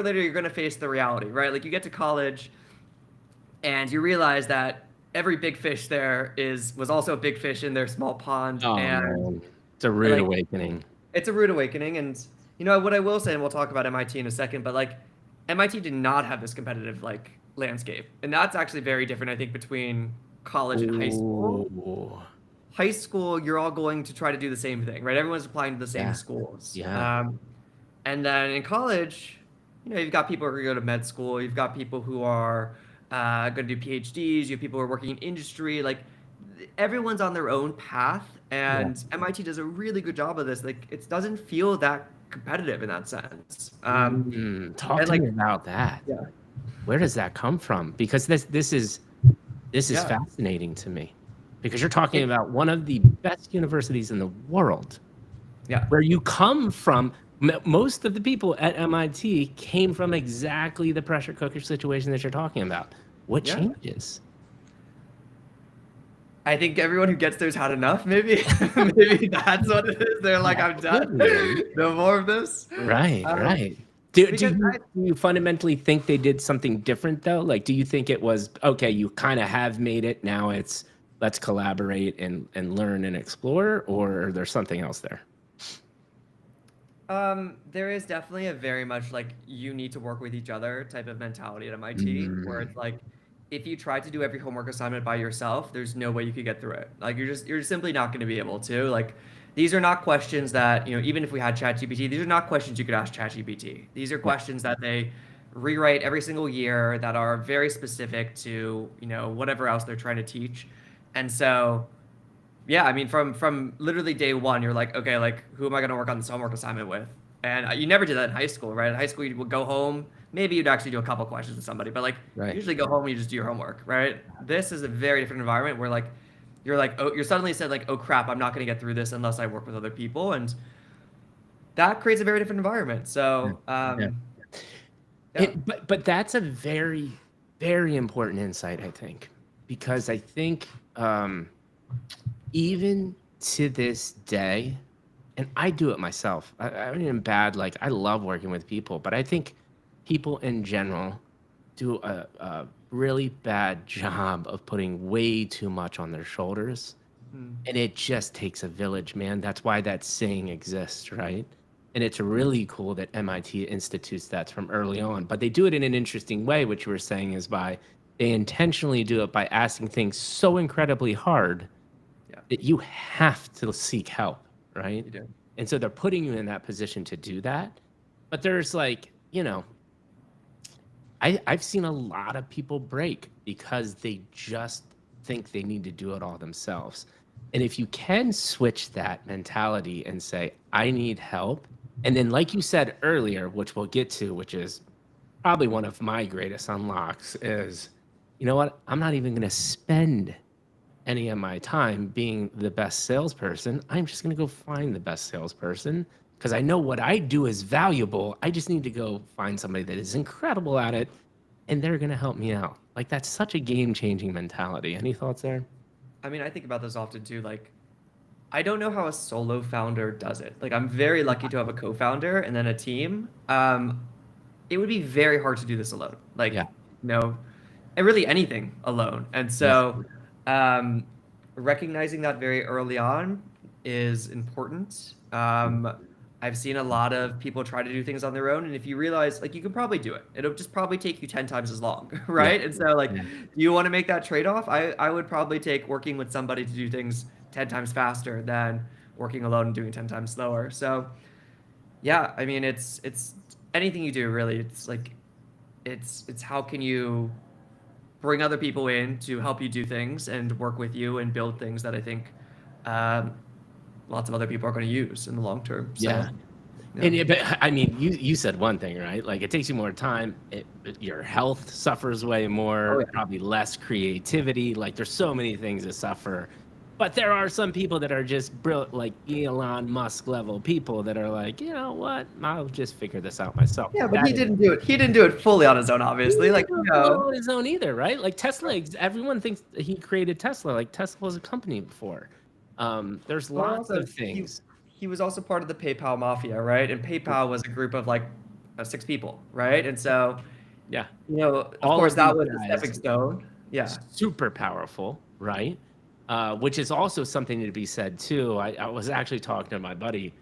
later, you're going to face the reality, right? Like you get to college and you realize that every big fish there was also a big fish in their small pond, Oh and man, it's a rude like awakening. it's a rude awakening. And you know what I will say, and we'll talk about MIT in a second, but like MIT did not have this competitive like landscape, and that's actually very different, I think, between college and high school. Ooh. High school, you're all going to try to do the same thing, right? Everyone's applying to the same Yeah. schools. Yeah. And then in college, you know, you've got people who are going to go to med school. You've got people who are going to do PhDs. You have people who are working in industry. Like everyone's on their own path, Yeah. and MIT does a really good job of this. Like it doesn't feel that competitive in that sense. Talk And to like, me about that. yeah, Where does that come from? Because this is yeah, fascinating to me. Because you're talking it, about one of the best universities in the world, yeah, where you come from. Most of the people at MIT came from exactly the pressure cooker situation that you're talking about. What yeah. changes? I think everyone who gets there's had enough. Maybe, maybe that's what it is. They're like, That I'm done. could be. No more of this. Right, Um, right. Do because you fundamentally think they did something different though? Like, do you think it was okay? You kind of have made it. Now it's let's collaborate and learn and explore, or there's something else there? there is definitely a very much like you need to work with each other type of mentality at MIT, where Mm, it's like if you try to do every homework assignment by yourself, there's no way you could get through it. Like you're simply not going to be able to. Like these are not questions that, you know, even if we had ChatGPT, these are not questions you could ask ChatGPT. These are yeah, questions that they rewrite every single year that are very specific to, you know, whatever else they're trying to teach. And so yeah, I mean, from literally day one, you're like, okay, like who am I going to work on this homework assignment with? And you never did that in high school, right? In high school, you would go home. Maybe you'd actually do a couple questions with somebody, but like right. usually go home and you just do your homework, right? This is a very different environment where like, oh, you're suddenly said like, oh crap, I'm not going to get through this unless I work with other people, and that creates a very different environment. Yeah, So, yeah. yeah, But that's a very very important insight, I think, because I think even to this day, and I do it myself. I'm even bad. Like I love working with people, but I think people in general do a really bad job of putting way too much on their shoulders. Mm, And it just takes a village, man. That's why that saying exists, right? And it's really cool that MIT institutes that from early on. But they do it in an interesting way, which you were saying is by they intentionally do it by asking things so incredibly hard yeah, that you have to seek help, right? you do. And so they're putting you in that position to do that. But there's like, I've seen a lot of people break because they just think they need to do it all themselves. And if you can switch that mentality and say, I need help, and then, like you said earlier, which we'll get to, which is probably one of my greatest unlocks, is you know what? I'm not even going to spend any of my time being the best salesperson. I'm just going to go find the best salesperson because I know what I do is valuable. I just need to go find somebody that is incredible at it and they're going to help me out. Like that's such a game changing mentality. Any thoughts there? I mean, I think about this often too. Like, I don't know how a solo founder does it. Like, I'm very lucky to have a co-founder and then a team. It would be very hard to do this alone. Like, Yeah. and really anything alone. And Yeah. so, um, recognizing that very early on is important. I've seen a lot of people try to do things on their own, and if you realize like you can probably do it, it'll just probably take you 10 times as long, Yeah. right? And so like, Yeah. do you want to make that trade-off? I would probably take working with somebody to do things 10 times faster than working alone and doing 10 times slower. So yeah, I mean it's anything you do really. It's like it's how can you bring other people in to help you do things and work with you and build things that I think um, lots of other people are going to use in the long term. So Yeah. yeah. And but I mean, you said one thing, right? Like it takes you more time. Your health suffers way Oh more, yeah. probably less creativity. Like there's so many things that suffer. But there are some people that are just brilliant, like Elon Musk level people that are like, you know what? I'll just figure this out myself. Yeah, but That he is, didn't do it. He didn't do it fully on his own, he obviously. didn't Like, do it fully on his own either, right? Like Tesla, everyone thinks that he created Tesla. Like Tesla was a company before. There's well, lots also of things. he was also part of the PayPal mafia, right? And PayPal was a group of like 6 people, right? And so, Yeah. of All course, of that these was the stepping guys stone. Yeah. super powerful, right? Which is also something to be said too. I was actually talking to my buddy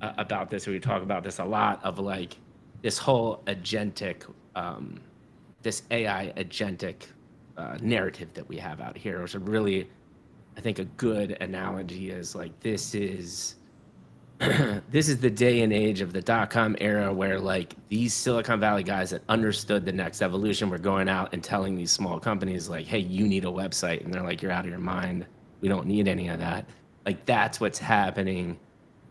about this. We talk about this a lot of like this whole agentic, this AI agentic narrative that we have out here. Which is really, I think, a good analogy is like this is this is the day and age of the dot-com era where like these Silicon Valley guys that understood the next evolution were going out and telling these small companies like, hey, you need a website. And they're like, you're out of your mind. We don't need any of that. Like that's what's happening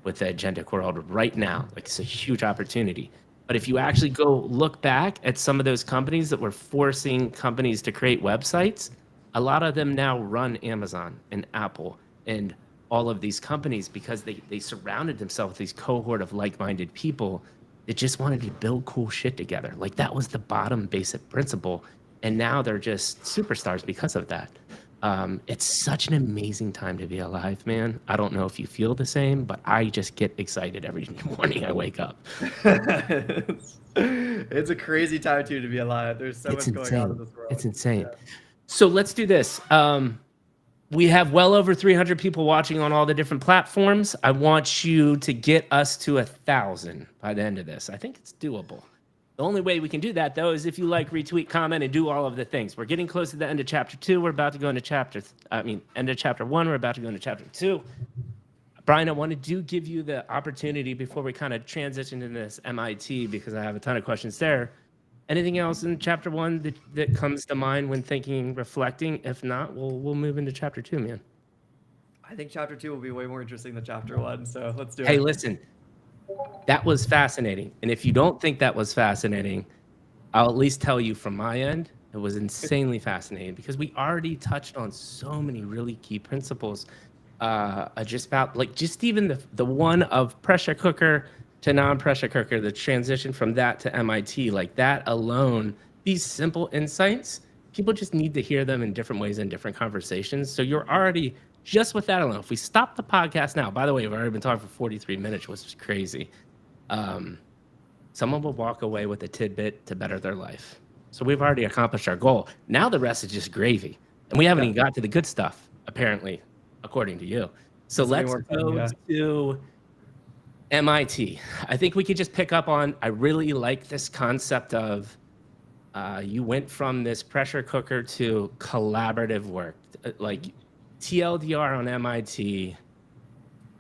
with the agentic world right now. Like it's a huge opportunity. But if you actually go look back at some of those companies that were forcing companies to create websites, a lot of them now run Amazon and Apple and all of these companies because they surrounded themselves with these cohort of like-minded people that just wanted to build cool shit together. Like that was the bottom basic principle. And now they're just superstars because of that. It's such an amazing time to be alive, man. I don't know if you feel the same, but I just get excited every morning I wake up. It's a crazy time too to be alive. There's so It's much going on in insane. this world. It's insane. Yeah. So let's do this. We have well over 300 people watching on all the different platforms. I want you to get us to 1,000 by the end of this. I think it's doable. The only way we can do that, though, is if you like, retweet, comment, and do all of the things. We're getting close to the end of chapter 2. We're about to go into end of chapter 1. We're about to go into chapter 2. Brian, I wanted to give you the opportunity before we kind of transition into this MIT because I have a ton of questions there. Anything else in chapter 1 that comes to mind when thinking, reflecting? If not, we'll move into chapter 2, man. I think chapter 2 will be way more interesting than chapter 1. So let's do it. Hey, listen, that was fascinating. And if you don't think that was fascinating, I'll at least tell you from my end, it was insanely fascinating because we already touched on so many really key principles. Just about like just even the one of pressure cooker to non-pressure cooker, the transition from that to MIT, like that alone, these simple insights, people just need to hear them in different ways in different conversations. So you're already, just with that alone, if we stop the podcast now, by the way, we've already been talking for 43 minutes, which is crazy. Someone will walk away with a tidbit to better their life. So we've already accomplished our goal. Now the rest is just gravy. And we haven't even got to the good stuff, apparently, according to you. So let's go to MIT. I think we could just pick up on, I really like this concept of you went from this pressure cooker to collaborative work. Like TLDR on MIT.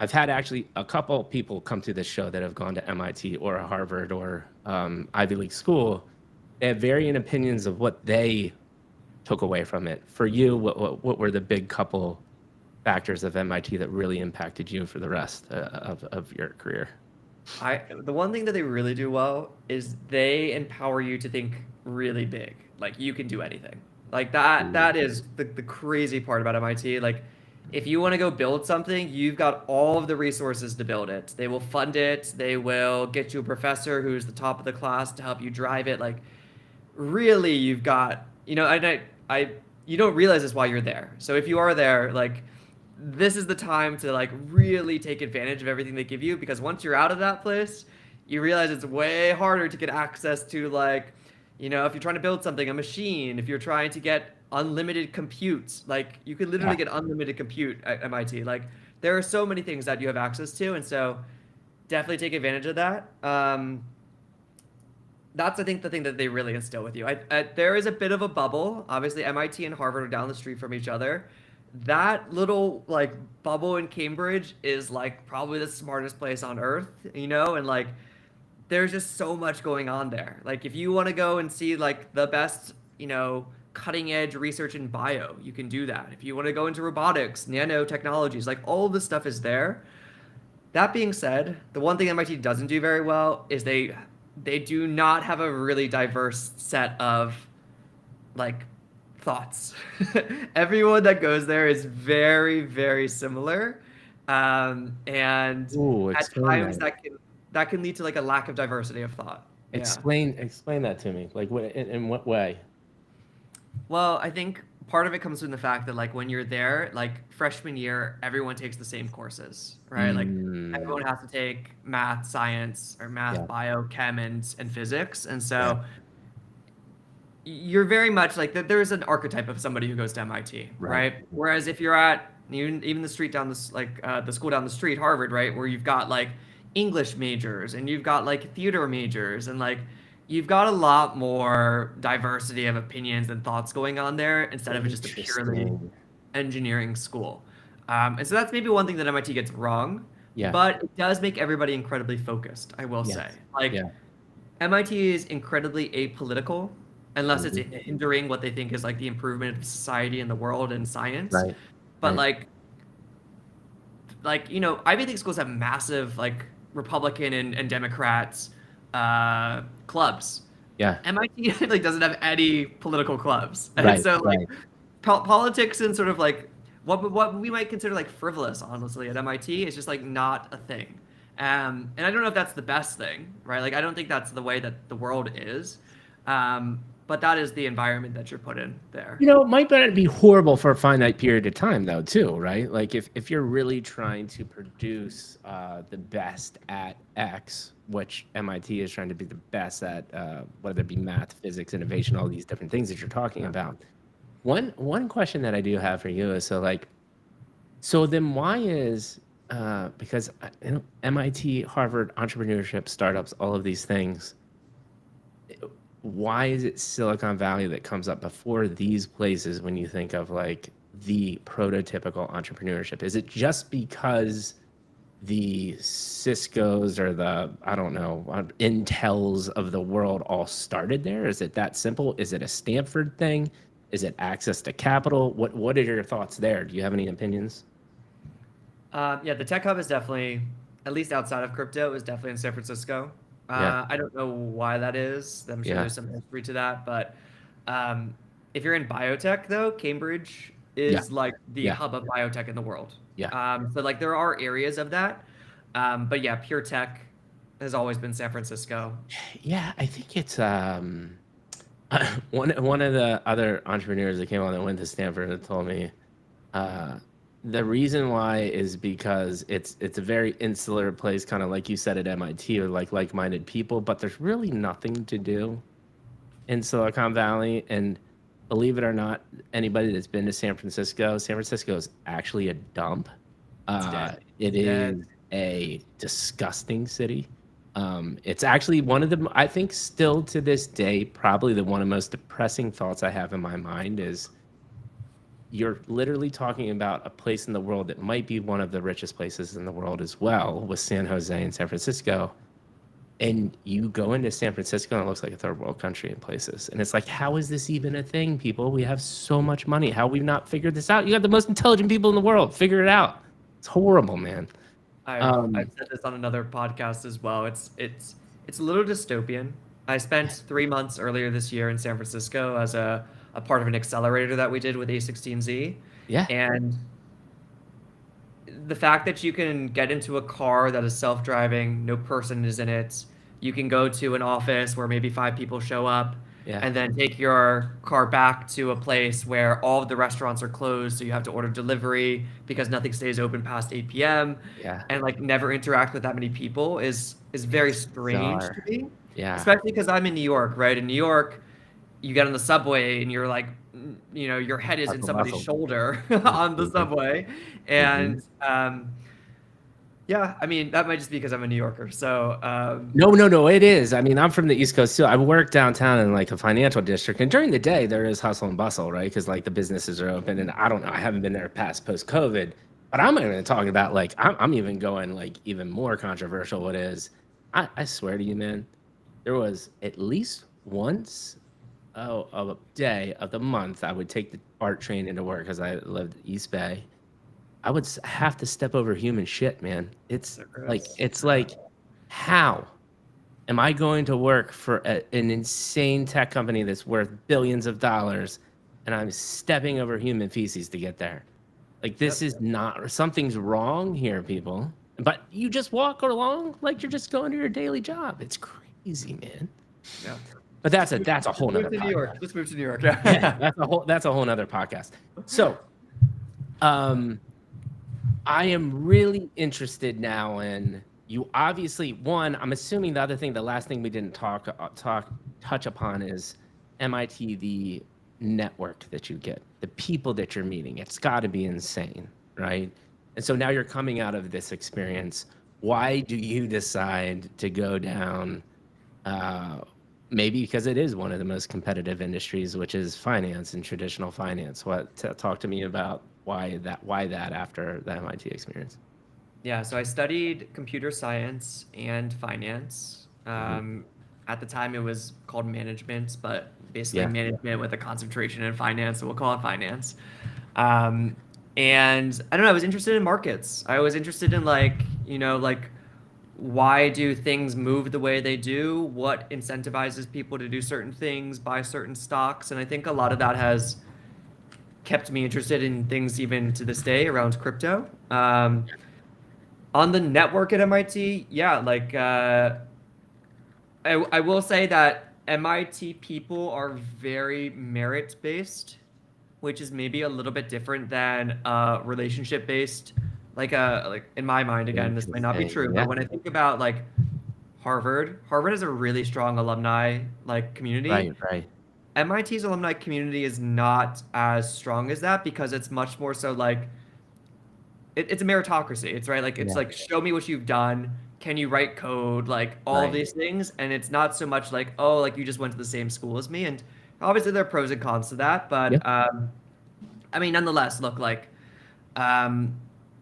I've had actually a couple people come to this show that have gone to MIT or a Harvard or Ivy League school. They have varying opinions of what they took away from it. For you, what were the big couple factors of MIT that really impacted you for the rest of your career? The one thing that they really do well is they empower you to think really big. Like you can do anything. Like that is the crazy part about MIT. Like if you want to go build something, you've got all of the resources to build it. They will fund it. They will get you a professor who's the top of the class to help you drive it. Like really you've got, and you don't realize this while you're there. So if you are there, like this is the time to like really take advantage of everything they give you, because once you're out of that place, you realize it's way harder to get access to like, if you're trying to build something, a machine, if you're trying to get unlimited compute, like you could literally get unlimited compute at MIT. Like there are so many things that you have access to. And so definitely take advantage of that. That's I think the thing that they really instill with you. There is a bit of a bubble. Obviously, MIT and Harvard are down the street from each other. That little like bubble in Cambridge is like probably the smartest place on earth, and like there's just so much going on there. Like if you want to go and see like the best, cutting edge research in bio, you can do that. If you want to go into robotics, nanotechnologies, like all of this stuff is there. That being said, the one thing MIT doesn't do very well is they do not have a really diverse set of like thoughts. Everyone that goes there is very, very similar, and Ooh, at explain times that. that can lead to like a lack of diversity of thought. Yeah. Explain that to me. Like, in what way? Well, I think part of it comes from the fact that like when you're there, like freshman year, everyone takes the same courses, right? Like Mm, everyone has to take math, science, or math, yeah, bio, chem, and physics, and yeah, so you're very much like there's an archetype of somebody who goes to MIT, right. right? Whereas if you're at even the street down this like the school down the street, Harvard, right, where you've got like English majors and you've got like theater majors and like you've got a lot more diversity of opinions and thoughts going on there instead of just a purely Interesting. engineering school. And so that's maybe one thing that MIT gets wrong, Yeah, but it does make everybody incredibly focused, I will say. yes, Like yeah. MIT is incredibly apolitical unless it's Mhm. hindering what they think is like the improvement of society and the world and science. Right, But right. Ivy League schools have massive like Republican and Democrats clubs. Yeah, MIT like doesn't have any political clubs, and right, so like right. politics and sort of like what we might consider like frivolous, honestly, at MIT is just like not a thing. And I don't know if that's the best thing, right? Like I don't think that's the way that the world is, but that is the environment that you're put in there. It might not be horrible for a finite period of time, though, too, right? Like if you're really trying to produce the best at X, which MIT is trying to be the best at, whether it be math, physics, innovation, all these different things that you're talking about. One question that I do have for you is so then why is because MIT, Harvard, entrepreneurship, startups, all of these things, why is it Silicon Valley that comes up before these places when you think of like the prototypical entrepreneurship? Is it just because the Cisco's or the, I don't know, Intels of the world all started there? Is it that simple? Is it a Stanford thing? Is it access to capital? What are your thoughts there? Do you have any opinions? Yeah, the tech hub is definitely, at least outside of crypto, is definitely in San Francisco. Yeah, I don't know why that is. I'm sure yeah, there's some history to that, but um, if you're in biotech, though, Cambridge yeah, is like the yeah, hub of biotech in the world. yeah. So like there are areas of that, but yeah, pure tech has always been San Francisco. Yeah, I think it's one of the other entrepreneurs that came on that went to Stanford that told me uh, the reason why is because it's a very insular place, kind of like you said at MIT, or like-minded people, but there's really nothing to do in Silicon Valley. And believe it or not, anybody that's been to San Francisco is actually a dump. It's dead. It Dead. is a disgusting city. It's actually one of the, I think still to this day, probably the one of the most depressing thoughts I have in my mind is you're literally talking about a place in the world that might be one of the richest places in the world as well, with San Jose and San Francisco. And you go into San Francisco and it looks like a third world country in places. And it's like, how is this even a thing, people? We have so much money. How we've not figured this out? You got the most intelligent people in the world. Figure it out. It's horrible, man. I've said this on another podcast as well. It's a little dystopian. I spent 3 months earlier this year in San Francisco as a part of an accelerator that we did with A16Z, Yeah. and the fact that you can get into a car that is self-driving, no person is in it, you can go to an office where maybe 5 people show up, Yeah. and then take your car back to a place where all of the restaurants are closed, so you have to order delivery because nothing stays open past 8 p.m. Yeah. and like never interact with that many people is very It's strange to bizarre. me, Yeah. especially because I'm in New York, right? In New York, you get on the subway and you're like, your head is in Hustle, somebody's bustle. shoulder on the Mhm. subway, Mhm. and Yeah, I mean, that might just be because I'm a New Yorker. So, No, it is. I mean, I'm from the East Coast too. I work downtown in like a financial district, and during the day there is hustle and bustle, right? Because like the businesses are open, and I don't know, I haven't been there past post COVID, but I'm even talking about like I'm even going like even more controversial. What is? I swear to you, man, there was at least once of a day of the month I would take the BART train into work because I lived East Bay. I would have to step over human shit, man. so gross. It's like how am I going to work for an insane tech company that's worth billions of dollars and I'm stepping over human feces to get there? Like, this Yep. is not, something's wrong here, people. But you just walk along like you're just going to your daily job. It's crazy, man. Yeah. But that's a whole Just move nother to New York. podcast. Just move to New York. Yeah, that's a whole nother podcast. So, I am really interested now in you. Obviously, one, I'm assuming the last thing we didn't touch upon is MIT, the network that you get, the people that you're meeting. It's got to be insane, right? And so now you're coming out of this experience. Why do you decide to go down? Maybe because it is one of the most competitive industries, which is finance and traditional finance. Talk to me about why that after the MIT experience. Yeah, so I studied computer science and finance. Hmm. At the time, it was called management, but basically Yeah, management with a concentration in finance, so we'll call it finance. Um, and I don't know, I was interested in markets. I was interested in like why do things move the way they do? What incentivizes people to do certain things, buy certain stocks? And I think a lot of that has kept me interested in things even to this day around crypto. On the network at MIT, yeah, like I will say that MIT people are very merit based, which is maybe a little bit different than relationship based. Like in my mind, again, this might not be interesting. true, Yeah, but when I think about like Harvard has a really strong alumni like community. right. MIT's alumni community is not as strong as that because it's much more so like it's a meritocracy. It's right. Like it's Yeah, like show me what you've done. Can you write code? Like all of right. these things. And it's not so much like, oh, like you just went to the same school as me. And obviously there are pros and cons to that. Yeah, But I mean, nonetheless, look, like um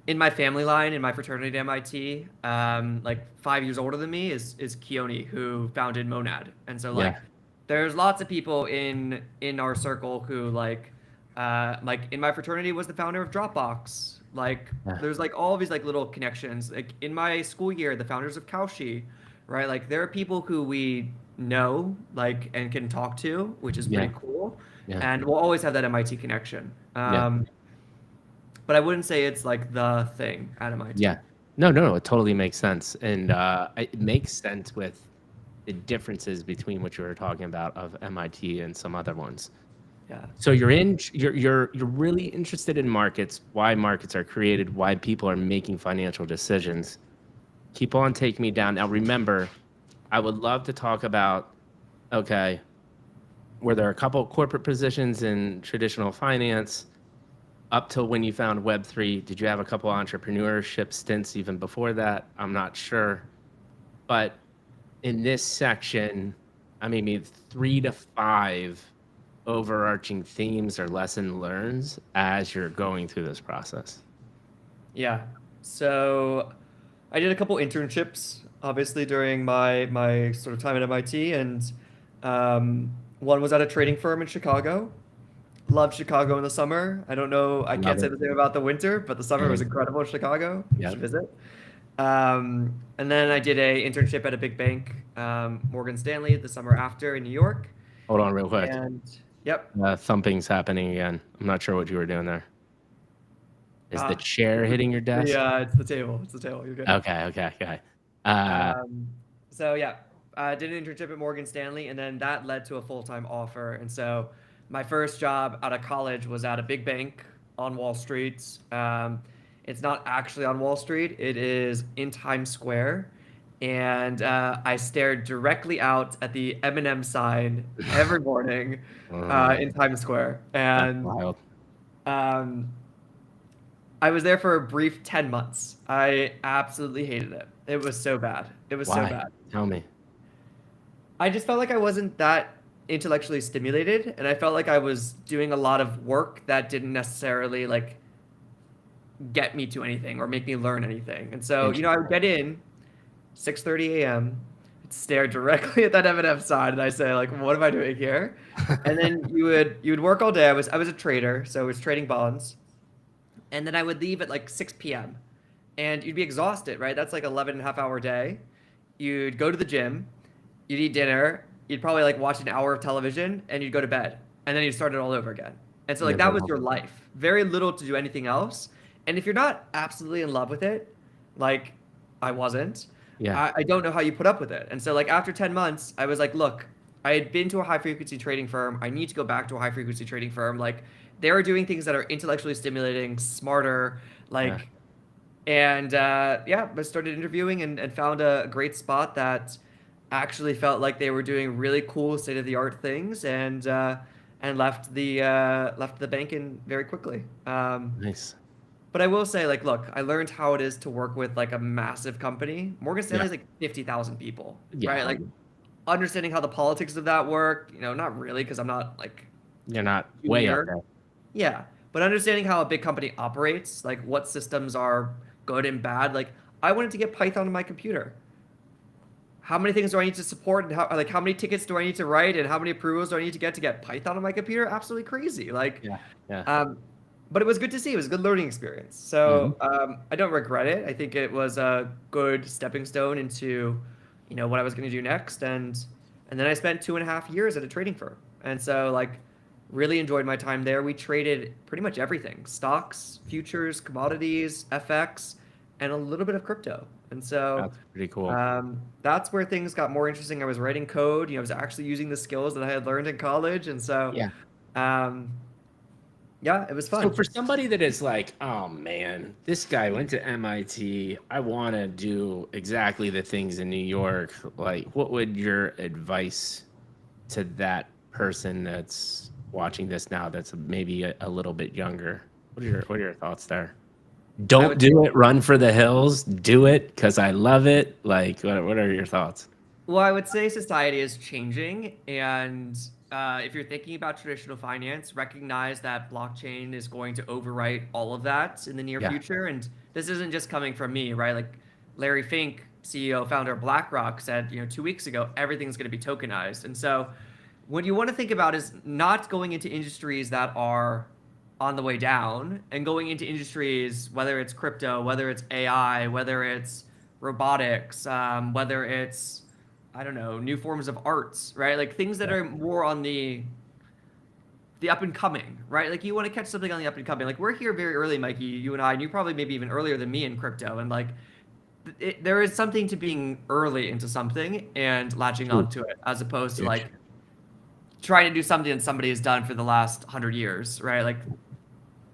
in my family line, in my fraternity at MIT, like 5 years older than me is Keone, who founded Monad. And so yeah, like there's lots of people in our circle who like in my fraternity was the founder of Dropbox. Like yeah, there's like all of these like little connections. Like in my school year, the founders of Kaushi, right? Like there are people who we know like and can talk to, which is yeah, pretty cool. yeah, And we'll always have that MIT connection. yeah, But I wouldn't say it's like the thing at MIT. yeah. No. It totally makes sense, and it makes sense with the differences between what you were talking about of MIT and some other ones. Yeah. So you're really interested in markets, why markets are created, why people are making financial decisions. Keep on taking me down. Now remember, I would love to talk about, okay, were there a couple of corporate positions in traditional finance up till when you found Web3? Did you have a couple entrepreneurship stints even before that? I'm not sure. But in this section, I mean, maybe 3 to 5 overarching themes or lesson learns as you're going through this process. Yeah. So I did a couple internships, obviously, during my sort of time at MIT, and one was at a trading firm in Chicago. Loved Chicago in the summer. I don't know, I Love can't say it. the same about the winter, but the summer was And incredible in Chicago. You yeah, should visit. And then I did a internship at a big bank, Morgan Stanley, the summer after in New York. hold on real quick. And yep. Thumping's happening again. I'm not sure what you were doing there. Is the Ah, chair hitting your desk? it's the table. It's the table. You're good. Okay. Uh, Um, so yeah, I did an internship at Morgan Stanley, and then that led to a full-time offer. And so my first job out of college was at a big bank on Wall Street. It's not actually on Wall Street; it is in Times Square. And I stared directly out at the M&M sign every morning, uh, in Times Square. that's And wild. um, I was there for a brief 10 months. I absolutely hated it. It was so bad. It was so Why? bad. Tell me. I just felt like I wasn't that intellectually stimulated, and I felt like I was doing a lot of work that didn't necessarily like get me to anything or make me learn anything. And so, I would get in 6:30 a.m., stare directly at that M&M sign, and I say like, "What am I doing here?" And then you would work all day. I was a trader, so I was trading bonds, and then I would leave at like 6 p.m. and you'd be exhausted, right? That's like 11 and a half hour day. You'd go to the gym, you'd eat dinner, you'd probably like watch an hour of television, and you'd go to bed, and then you'd start it all over again. And so like that was your life. Very little to do anything else. And if you're not absolutely in love with it, like I wasn't, Yeah. I don't know how you put up with it. And so like after 10 months, I was like, look, I had been to a high frequency trading firm. I need to go back to a high frequency trading firm. Like they were doing things that are intellectually stimulating, smarter, Yeah. like, and yeah, I started interviewing and found a great spot that actually felt like they were doing really cool state of the art things, and left the bank in very quickly. Nice. But I will say, like, look, I learned how it is to work with like a massive company. Morgan Stanley Yeah. is like 50,000 people, Yeah. right? Like understanding how the politics of that work, not really because I'm not like You're not way up junior. there. Yeah, but understanding how a big company operates, like what systems are good and bad. Like I wanted to get Python on my computer. How many things do I need to support, and how many tickets do I need to write, and how many approvals do I need to get Python on my computer? Absolutely crazy. Like, Yeah. Yeah. but it was good to see. It was a good learning experience. Mhm. So I don't regret it. I think it was a good stepping stone into, what I was going to do next. And then I spent 2.5 years at a trading firm. And so like really enjoyed my time there. We traded pretty much everything: stocks, futures, commodities, FX, and a little bit of crypto. And so That's pretty cool. that's where things got more interesting. I was writing code. I was actually using the skills that I had learned in college. And so Yeah. um, yeah, it was So fun. for somebody that is like, oh man, this guy went to MIT, I want to do exactly the things in New York. Like, what would your advice to that person that's watching this now that's maybe a little bit younger? What are your thoughts there? Don't do it. Run for the hills. Do it because I love it. Like, what are your thoughts? Well, I would say society is changing, and if you're thinking about traditional finance, recognize that blockchain is going to overwrite all of that in the near Yeah. future. And this isn't just coming from me, right? Like Larry Fink, CEO, founder of BlackRock, said, 2 weeks ago, everything's going to be tokenized. And so, what you want to think about is not going into industries that are on the way down and going into industries, whether it's crypto, whether it's AI, whether it's robotics, whether it's, I don't know, new forms of arts, right? Like things that are more on the up and coming, right? Like you want to catch something on the up and coming. Like we're here very early, Mikey, you and I, and you probably maybe even earlier than me in crypto. And like there is something to being early into something and latching on to it, as opposed to like trying to do something that somebody has done for the last 100 years, right? Like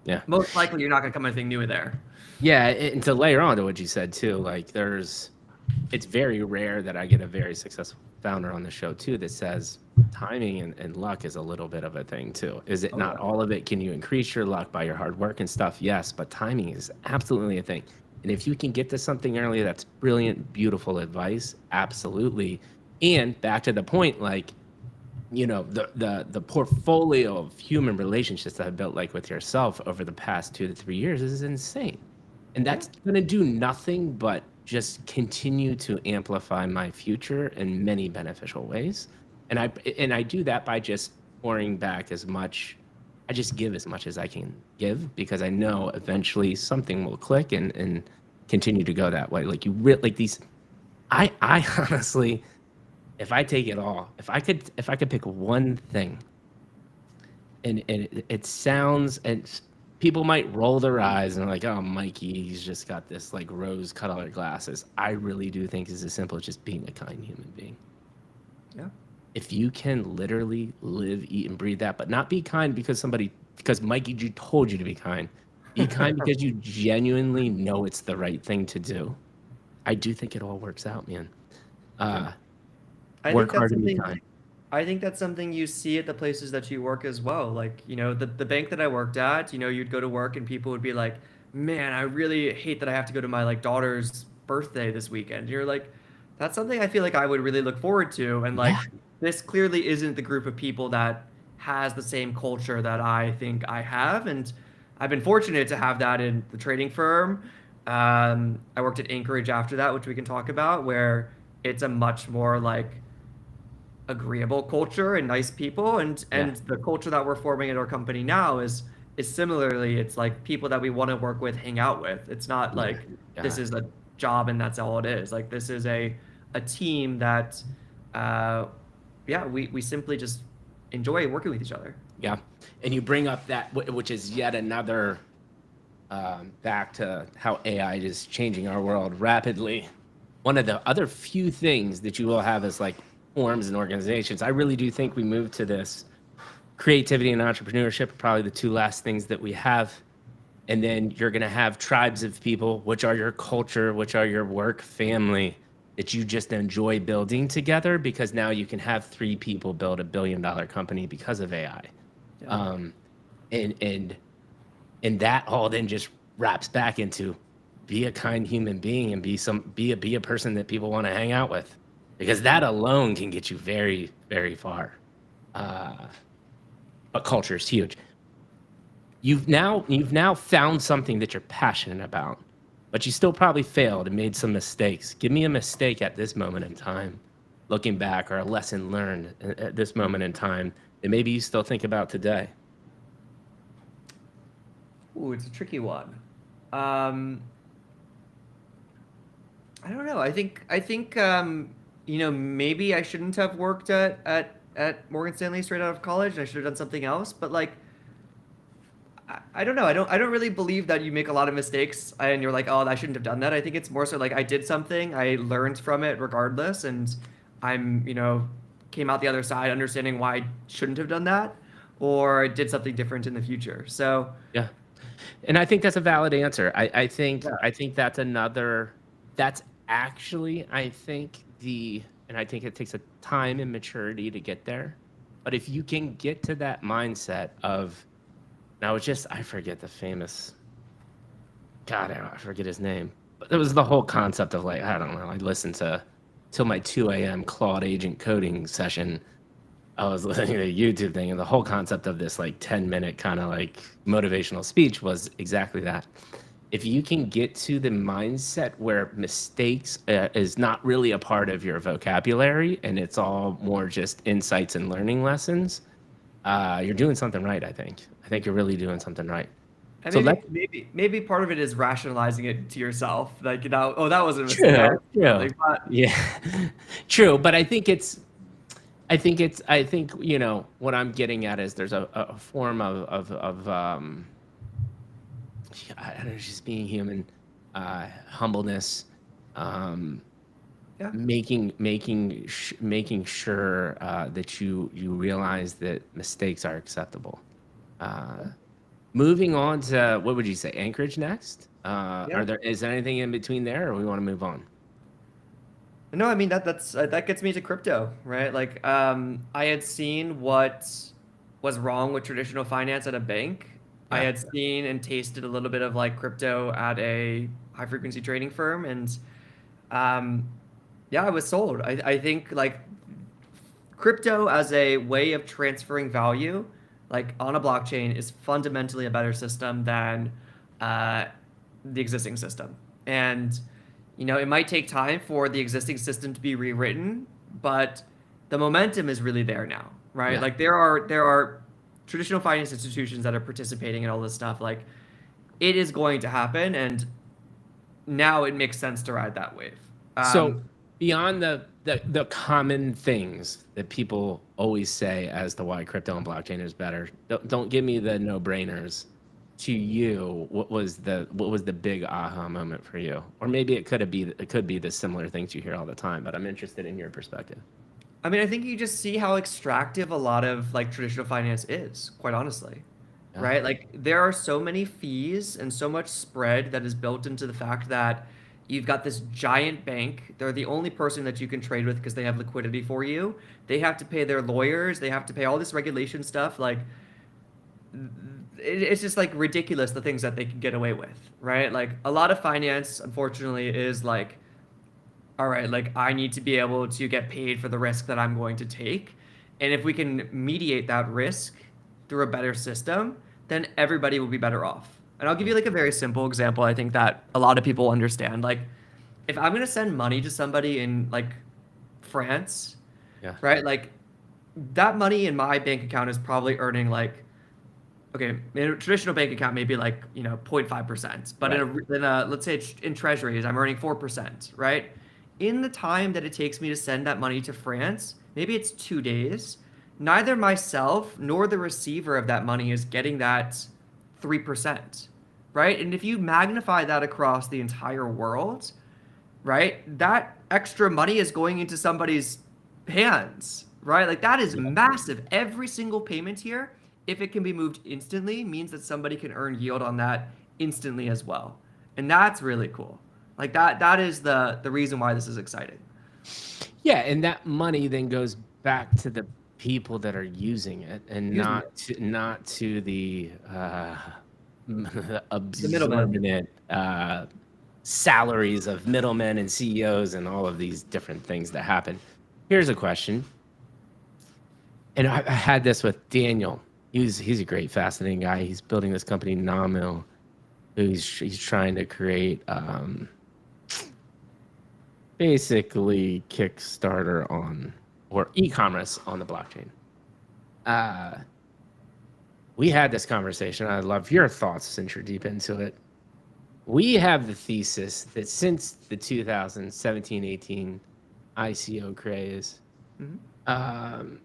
Yeah. most likely you're not going to come anything new in there. Yeah, and to layer on to what you said too, like it's very rare that I get a very successful founder on the show too that says timing and luck is a little bit of a thing too. Is it not all of it? Can you increase your luck by your hard work and stuff? Yes, but timing is absolutely a thing. And if you can get to something early, that's brilliant, beautiful advice. Absolutely. And back to the point, like, the portfolio of human relationships that I've built like with yourself over the past 2 to 3 years is insane. And that's going to do nothing but just continue to amplify my future in many beneficial ways. And I do that by just pouring back as much. I just give as much as I can give because I know eventually something will click and continue to go that way. Like I honestly, if I take it all, if I could pick one thing, and it sounds, and people might roll their eyes and like, oh, Mikey, he's just got this like rose colored glasses. I really do think it's as simple as just being a kind human being. Yeah. If you can literally live, eat, and breathe that, but not be kind because Mikey told you to be kind. Be kind because you genuinely know it's the right thing to do. I do think it all works out, man. Work hard and be kind. I think that's something you see at the places that you work as well. Like, the bank that I worked at, you'd go to work and people would be like, man, I really hate that I have to go to my like daughter's birthday this weekend. You're like, that's something I feel like I would really look forward to. And Yeah. like, this clearly isn't the group of people that has the same culture that I think I have. And I've been fortunate to have that in the trading firm. I worked at Anchorage after that, which we can talk about, where it's a much more like agreeable culture and nice people, Yeah. and the culture that we're forming at our company now is similarly, it's like people that we want to work with, hang out with. It's not Yeah. like this Yeah. is a job and that's all it is. Like this is a team that uh yeah, we simply just enjoy working with each other. Yeah. And you bring up that, which is yet another back to how AI is changing our world rapidly. One of the other few things that you will have is like forms and organizations. I really do think we move to this creativity and entrepreneurship, are probably the two last things that we have. And then you're going to have tribes of people, which are your culture, which are your work family, that you just enjoy building together, because now you can have three people build $1 billion company because of AI. Yeah. Um, and that all then just wraps back into be a kind human being and be a person that people want to hang out with, because that alone can get you very, very far. But culture is huge. You've now found something that you're passionate about, but you still probably failed and made some mistakes. Give me a mistake at this moment in time, looking back, or a lesson learned at this moment in time that maybe you still think about today. Ooh, it's a tricky one. um I don't know. I think maybe I shouldn't have worked at Morgan Stanley straight out of college, and I should have done something else. But like, I don't know. I don't really believe that you make a lot of mistakes and you're like, oh, I shouldn't have done that. I think it's more so like I did something, I learned from it regardless, and came out the other side understanding why I shouldn't have done that, or did something different in the future. So Yeah. And I think that's a valid answer. yeah, I think that's another, that's actually, and I think it takes a time and maturity to get there. But if you can get to that mindset of, now it's just, I forget the famous, God, I forget his name. But it was the whole concept of like, I don't know, I listened to till my 2 a.m. Claude agent coding session. I was listening to a YouTube thing, and the whole concept of this like 10-minute kind of like motivational speech was exactly that. If you can get to the mindset where mistakes is not really a part of your vocabulary and it's all more just insights and learning lessons, you're doing something right, I think. I think you're really doing something right. and So let's, maybe part of it is rationalizing it to yourself, like oh, that wasn't a mistake. I true, was true. something, but Yeah, true. But I think, what I'm getting at is there's a form of I don't know, just being human, humbleness, um, yeah. making sure that you realize that mistakes are acceptable. Uh, Moving on to, what would you say, Anchorage next? Yeah. Is there anything in between there, or we want to move on? No, I mean that gets me to crypto, right? Like, I had seen what was wrong with traditional finance at a bank. I Yeah. had seen and tasted a little bit of like crypto at a high frequency trading firm, and um, yeah, I was sold. I think like crypto as a way of transferring value, like on a blockchain, is fundamentally a better system than uh, the existing system. And it might take time for the existing system to be rewritten, but the momentum is really there now, right? Yeah. Like there are traditional finance institutions that are participating in all this stuff. Like it is going to happen, and now it makes sense to ride that wave. So beyond the common things that people always say as to why crypto and blockchain is better, don't give me the no-brainers. To you, what was the big aha moment for you? Or maybe it could be the similar things you hear all the time, but I'm interested in your perspective. I mean, I think you just see how extractive a lot of like traditional finance is, quite honestly, Yeah. right? Like there are so many fees and so much spread that is built into the fact that you've got this giant bank. They're the only person that you can trade with because they have liquidity for you. They have to pay their lawyers, they have to pay all this regulation stuff. Like it's just like ridiculous the things that they can get away with, right? Like a lot of finance, unfortunately, is like, all right, like I need to be able to get paid for the risk that I'm going to take. And if we can mediate that risk through a better system, then everybody will be better off. And I'll give you like a very simple example I think that a lot of people understand. Like if I'm going to send money to somebody in like France, Yeah. right? Like that money in my bank account is probably earning like, okay, in a traditional bank account maybe like, 0.5%, but Right. in a let's say in treasuries I'm earning 4%, right? In the time that it takes me to send that money to France, maybe it's 2 days. Neither myself nor the receiver of that money is getting that 3%, right? And if you magnify that across the entire world, right? That extra money is going into somebody's hands, right? Like that is Yeah. massive. Every single payment here, if it can be moved instantly, means that somebody can earn yield on that instantly as well. And that's really cool. Like that is the reason why this is exciting. Yeah, and that money then goes back to the people that are using it, and Using it. not to the The middleman. absorbent salaries of middlemen and CEOs and all of these different things that happen. Here's a question, and I had this with Daniel. He's a great, fascinating guy. He's building this company, Nominal. He's trying to create basically Kickstarter on or e-commerce on the blockchain. We had this conversation. I'd love your thoughts since you're deep into it. We have the thesis that since the 2017-18 ICO craze, Mhm.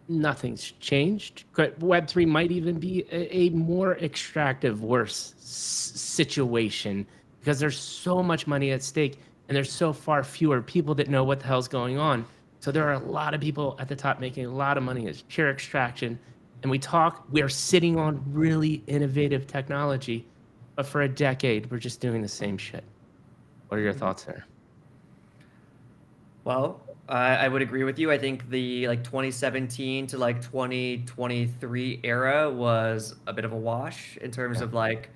nothing's changed. Web3 might even be a more extractive, worse situation because there's so much money at stake and there's so far fewer people that know what the hell's going on. So there are a lot of people at the top making a lot of money as pure extraction. And we're sitting on really innovative technology, but for a decade, we're just doing the same shit. What are your thoughts there? Well, I would agree with you. I think the like 2017 to like 2023 era was a bit of a wash in terms Yeah. of like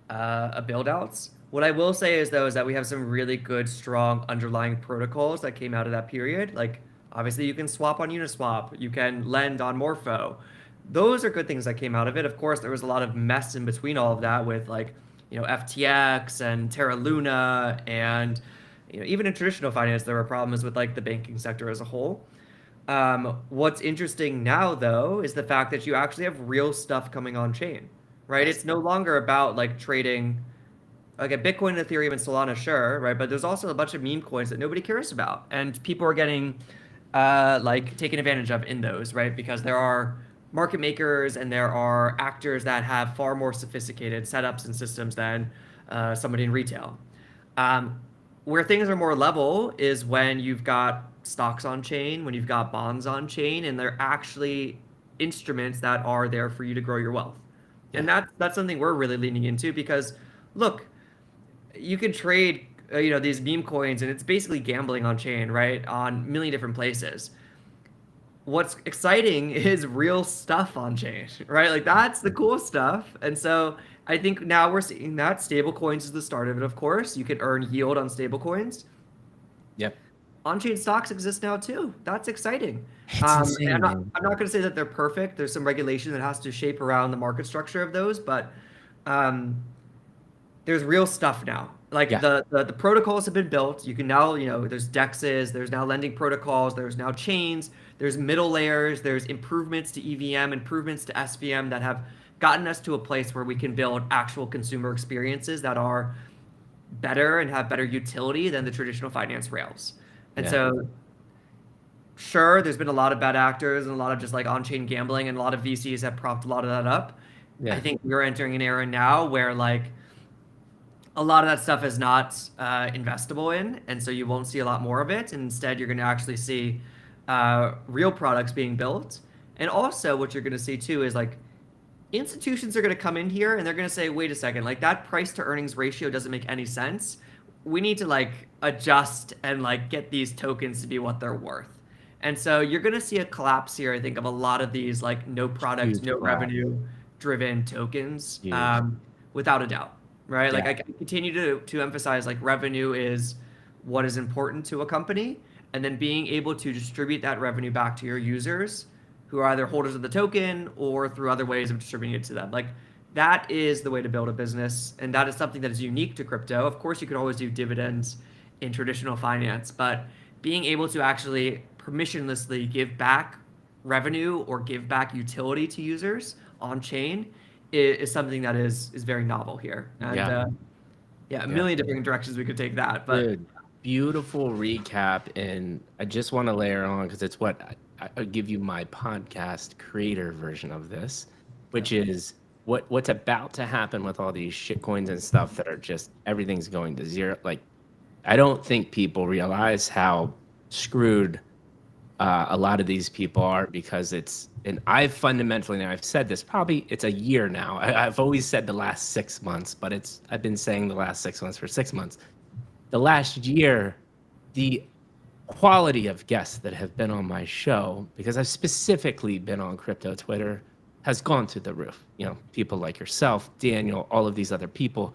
a build outs. What I will say is though is that we have some really good, strong underlying protocols that came out of that period. Like obviously you can swap on Uniswap, you can lend on Morpho. Those are good things that came out of it. Of course, there was a lot of mess in between all of that with like, FTX and Terra Luna and even in traditional finance, there were problems with like the banking sector as a whole. What's interesting now, though, is the fact that you actually have real stuff coming on chain, right? Yes. It's no longer about like trading like a Bitcoin, Ethereum, and Solana, sure, right? But there's also a bunch of meme coins that nobody cares about, and people are getting like taken advantage of in those, right? Because there are market makers and there are actors that have far more sophisticated setups and systems than somebody in retail. Um, where things are more level is when you've got stocks on chain, when you've got bonds on chain, and they're actually instruments that are there for you to grow your wealth. And Yeah. that's something we're really leaning into because look, you can trade these meme coins and it's basically gambling on chain, right? On a million different places. What's exciting is real stuff on chain, right? Like that's the cool stuff. And so I think now we're seeing that stable coins is the start of it, of course. You can earn yield on stable coins. Yep. On-chain stocks exist now too. That's exciting. It's And insane, man. I'm not going to say that they're perfect. There's some regulation that has to shape around the market structure of those, but um, there's real stuff now. Like Yeah. the protocols have been built. You can now, there's DEXs, there's now lending protocols, there's now chains, there's middle layers, there's improvements to EVM, improvements to SVM that have gotten us to a place where we can build actual consumer experiences that are better and have better utility than the traditional finance rails. And Yeah. so sure, there's been a lot of bad actors and a lot of just like on-chain gambling, and a lot of VCs have propped a lot of that up. I Yeah. think we're entering an era now where like a lot of that stuff is not investable in, and so you won't see a lot more of it. And instead, you're going to actually see real products being built. And also, what you're going to see too is like institutions are going to come in here and they're going to say, wait a second, like that price to earnings ratio doesn't make any sense. We need to like adjust and like get these tokens to be what they're worth. And so you're going to see a collapse here, I think, of a lot of these like no product, Huge no collapse. revenue driven tokens, Huge. without a doubt, right? Like Yeah. I continue to emphasize like revenue is what is important to a company, and then being able to distribute that revenue back to your users who are either holders of the token or through other ways of distributing it to them. Like that is the way to build a business, and that is something that is unique to crypto. Of course, you could always do dividends in traditional finance, but being able to actually permissionlessly give back revenue or give back utility to users on chain is something that is very novel here. And Yeah. yeah, a Yeah. million different directions we could take that. But Dude, beautiful recap. And I just want to layer on because it's what I'll give you my podcast creator version of this, which is what's about to happen with all these shit coins and stuff that are just everything's going to zero. Like, I don't think people realize how screwed a lot of these people are because and I've fundamentally, and I've said this probably it's a year now. I've always said the last 6 months, but I've been saying the last 6 months for 6 months. The last year, the quality of guests that have been on my show, because I've specifically been on crypto Twitter, has gone through the roof. You know, people like yourself, Daniel, all of these other people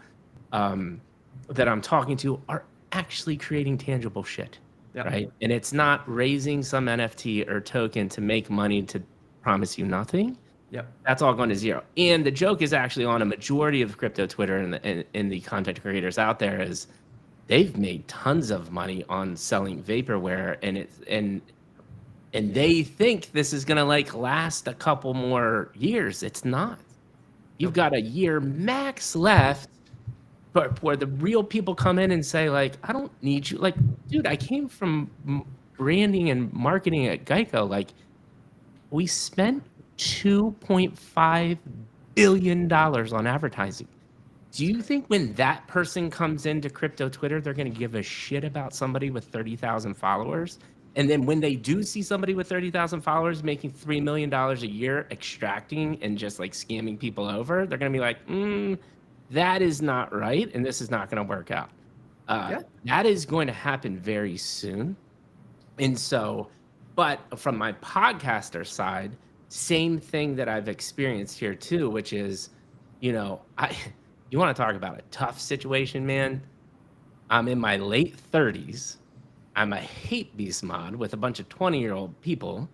that I'm talking to are actually creating tangible shit. yeah, Right. And it's not raising some NFT or token to make money to promise you nothing. yeah, That's all going to zero. And the joke is actually on a majority of crypto Twitter and the content creators out there is they've made tons of money on selling vaporware and they think this is going to like last a couple more years. It's not. You've got a year max left. But where the real people come in and say, like, I don't need you. Like, dude, I came from branding and marketing at Geico. Like, we spent $2.5 billion on advertising. Do you think when that person comes into crypto Twitter, they're going to give a shit about somebody with 30,000 followers? And then when they do see somebody with 30,000 followers making $3 million a year extracting and just like scamming people over, they're going to be like, that is not right, and this is not going to work out. yeah, That is going to happen very soon. And so, but from my podcaster side, same thing that I've experienced here too, which is, you want to talk about a tough situation, man. I'm in my late 30s. I'm a hate beast mod with a bunch of 20-year-old people.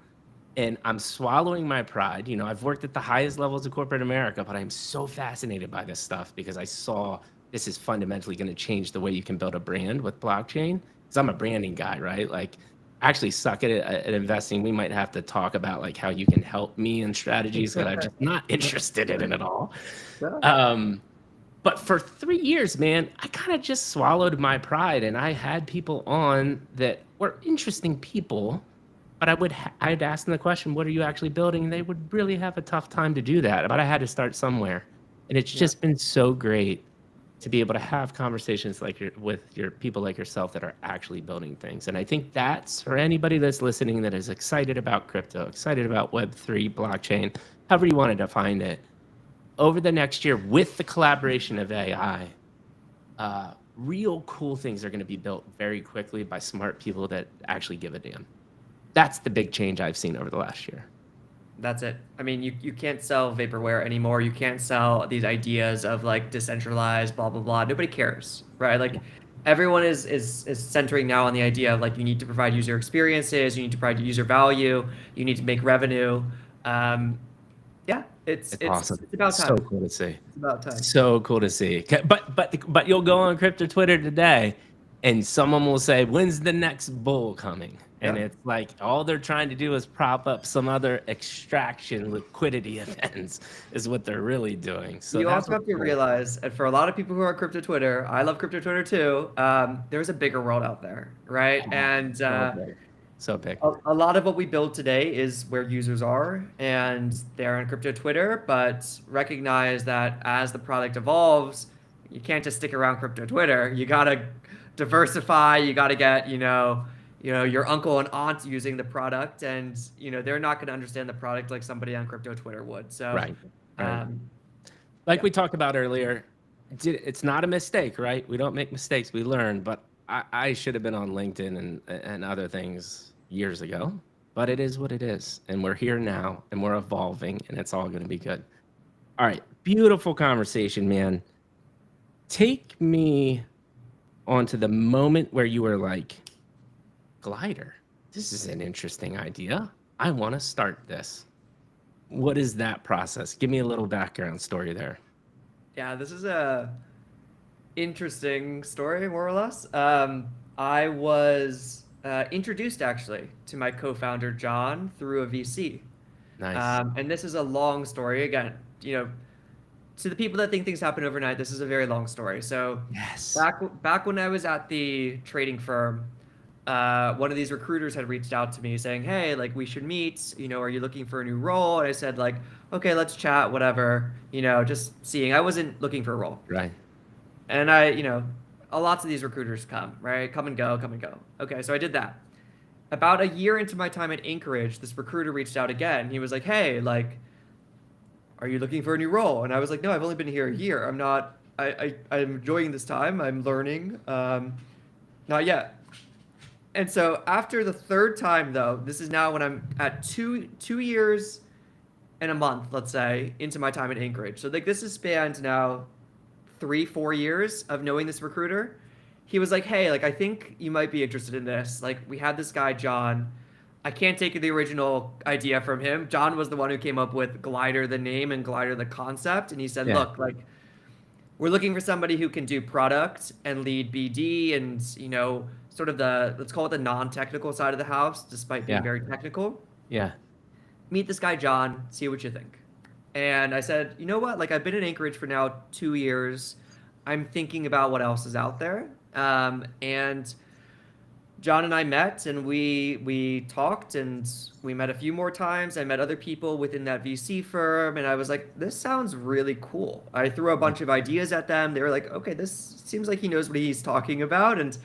And I'm swallowing my pride. I've worked at the highest levels of corporate America, but I'm so fascinated by this stuff because I saw this is fundamentally going to change the way you can build a brand with blockchain. Because I'm a branding guy, right? Like, I actually suck at investing. We might have to talk about like how you can help me in strategies that I'm just not interested in at all. yeah. But for 3 years, man, I kind of just swallowed my pride, and I had people on that were interesting people. But I'd ask them the question, what are you actually building? And they would really have a tough time to do that. But I had to start somewhere. And it's just been so great to be able to have conversations like with your people like yourself that are actually building things. And I think that's for anybody that's listening that is excited about crypto, excited about Web3, blockchain, however you want to define it. Over the next year, with the collaboration of AI, real cool things are going to be built very quickly by smart people that actually give a damn. That's the big change I've seen over the last year. That's it. I mean, you can't sell vaporware anymore. You can't sell these ideas of like decentralized, blah, blah, blah. Nobody cares, right? Like everyone is centering now on the idea of like you need to provide user experiences, you need to provide user value, you need to make revenue. Yeah, it's Awesome. about So time. cool to see. It's about time. So cool to see. But you'll go on crypto Twitter today, and someone will say, "When's the next bull coming?" And Yeah. it's like all they're trying to do is prop up some other extraction liquidity events, is what they're really doing. So You that's also have to cool. realize, and for a lot of people who are crypto Twitter, I love crypto Twitter too. There's a bigger world out there, right? And So big. a lot of what we build today is where users are, and they're on crypto Twitter. But recognize that as the product evolves, you can't just stick around crypto Twitter. You gotta diversify. You gotta get your uncle and aunt using the product, and they're not going to understand the product like somebody on crypto Twitter would. So, Right. Yeah. We talked about earlier, it's not a mistake, right? We don't make mistakes, we learn. But I should have been on LinkedIn and other things years ago. But it is what it is, and we're here now, and we're evolving, and it's all going to be good. All right. Beautiful conversation, man. Take me onto the moment where you were like, Glider, this is an interesting idea. I want to start this. What is that process? Give me a little background story there. Yeah, this is a interesting story, more or less. I was introduced actually to my co-founder John through a VC, Nice. and this is a long story. Again, to the people that think things happen overnight, this is a very long story. So, Yes. back when I was at the trading firm, one of these recruiters had reached out to me saying, "Hey, like we should meet. Are you looking for a new role?" And I said, like, "Okay, let's chat, whatever. Just seeing. I wasn't looking for a role." Right. And lots of these recruiters come, right? Come and go, come and go. Okay, so I did that. About a year into my time at Anchorage, this recruiter reached out again. He was like, "Hey, like, are you looking for a new role?" And I was like, "No, I've only been here a year. I'm not. I'm enjoying this time. I'm learning. Not yet." And so after the third time, though, this is now when I'm at 2 years and a month, let's say, into my time at Anchorage. So like this has spanned now 3, 4 years of knowing this recruiter. He was like, "Hey, like I think you might be interested in this. Like we had this guy John. I can't take the original idea from him. John was the one who came up with Glider the name and Glider the concept, and he said, Yeah. "Look, like we're looking for somebody who can do product and lead BD and sort of the let's call it the non-technical side of the house, despite being Yeah. very technical. Yeah. Meet this guy John, see what you think." And I said, "You know what? Like I've been in Anchorage for now 2 years. I'm thinking about what else is out there." And John and I met and we talked and we met a few more times. I met other people within that VC firm and I was like, "This sounds really cool." I threw a bunch of ideas at them. They were like, "Okay, this seems like he knows what he's talking about." And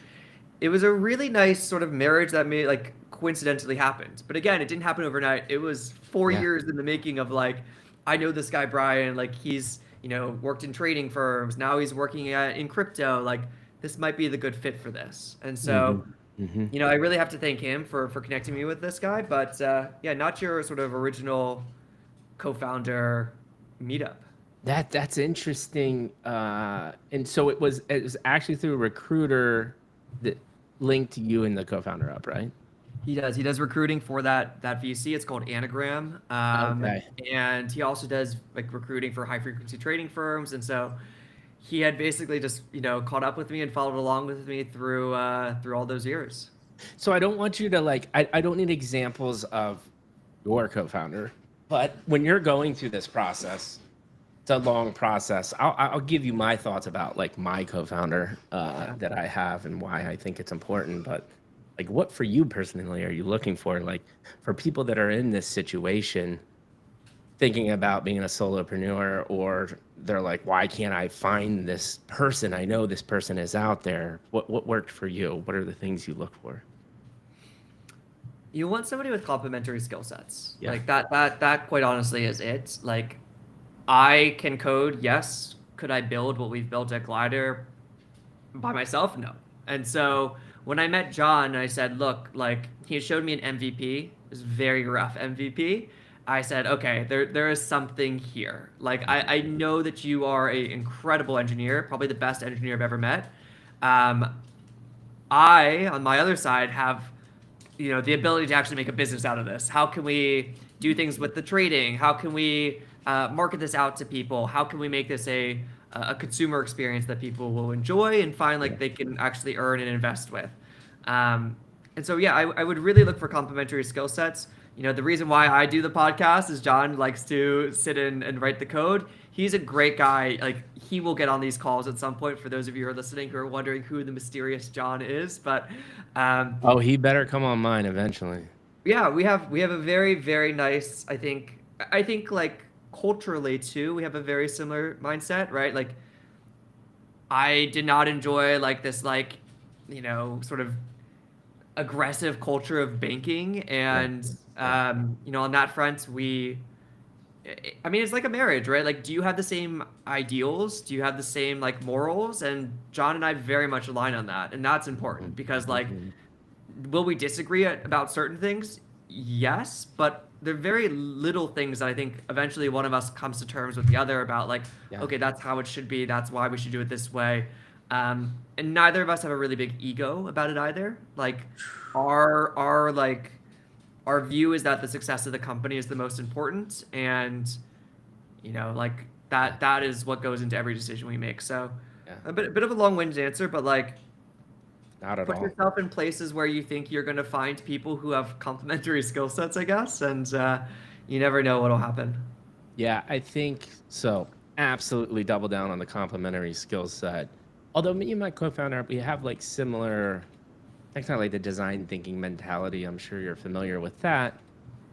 it was a really nice sort of marriage that made like coincidentally happened. But again, it didn't happen overnight. It was 4 years in the making of like, I know this guy Brian, like he's, worked in trading firms. Now he's working in crypto. Like this might be the good fit for this. And Mm-hmm. so Mm-hmm. I really have to thank him for connecting me with this guy. But yeah, not your sort of original co-founder meetup. That's interesting. And so it was actually through a recruiter that linked you and the co-founder up, right? He does recruiting for that VC. It's called Anagram. Okay. And he also does like recruiting for high frequency trading firms. And so he had basically just caught up with me and followed along with me through all those years. So I don't want you to like, I don't need examples of your co-founder, but when you're going through this process, it's a long process. I'll give you my thoughts about like my co-founder that I have and why I think it's important. But like, what for you personally are you looking for? Like for people that are in this situation, thinking about being a solopreneur, or they're like, why can't I find this person? I know this person is out there. What worked for you? What are the things you look for? You want somebody with complementary skill sets. Yeah. Like that quite honestly is it. Like I can code, yes. Could I build what we've built at Glider by myself? No. And so when I met John, I said, "Look, like he showed me an MVP. It was very rough MVP." I said, "Okay, there is something here. Like I know that you are an incredible engineer, probably the best engineer I've ever met. I, on my other side, have the ability to actually make a business out of this. How can we do things with the trading? How can we market this out to people? How can we make this a consumer experience that people will enjoy and find like they can actually earn and invest with?" And so, yeah, I would really look for complementary skill sets. The reason why I do the podcast is John likes to sit in and write the code. He's a great guy. Like he will get on these calls at some point for those of you who are listening who are wondering who the mysterious John is. But Oh, he better come on mine eventually. yeah, we have a very, very nice, I think like culturally too, we have a very similar mindset, right? Like I did not enjoy like this like, sort of aggressive culture of banking and on that front it's like a marriage, right? Like do you have the same ideals? Do you have the same like morals? And John and I very much align on that, and that's important because like will we disagree about certain things? yes, but there are very little things that I think eventually one of us comes to terms with the other about, like, Yeah. okay, that's how it should be. That's why we should do it this way. And neither of us have a really big ego about it either. Like, our our view is that the success of the company is the most important, and like Yeah. that is what goes into every decision we make. So, Yeah. a bit of a long-winded answer, but like, Not at put all. yourself in places where you think you're going to find people who have complementary skill sets, I guess, and you never know what'll happen. Yeah, I think so. Absolutely double down on the complementary skill set. Although me and my co-founder, we have like similar, that's kind of like the design thinking mentality. I'm sure you're familiar with that.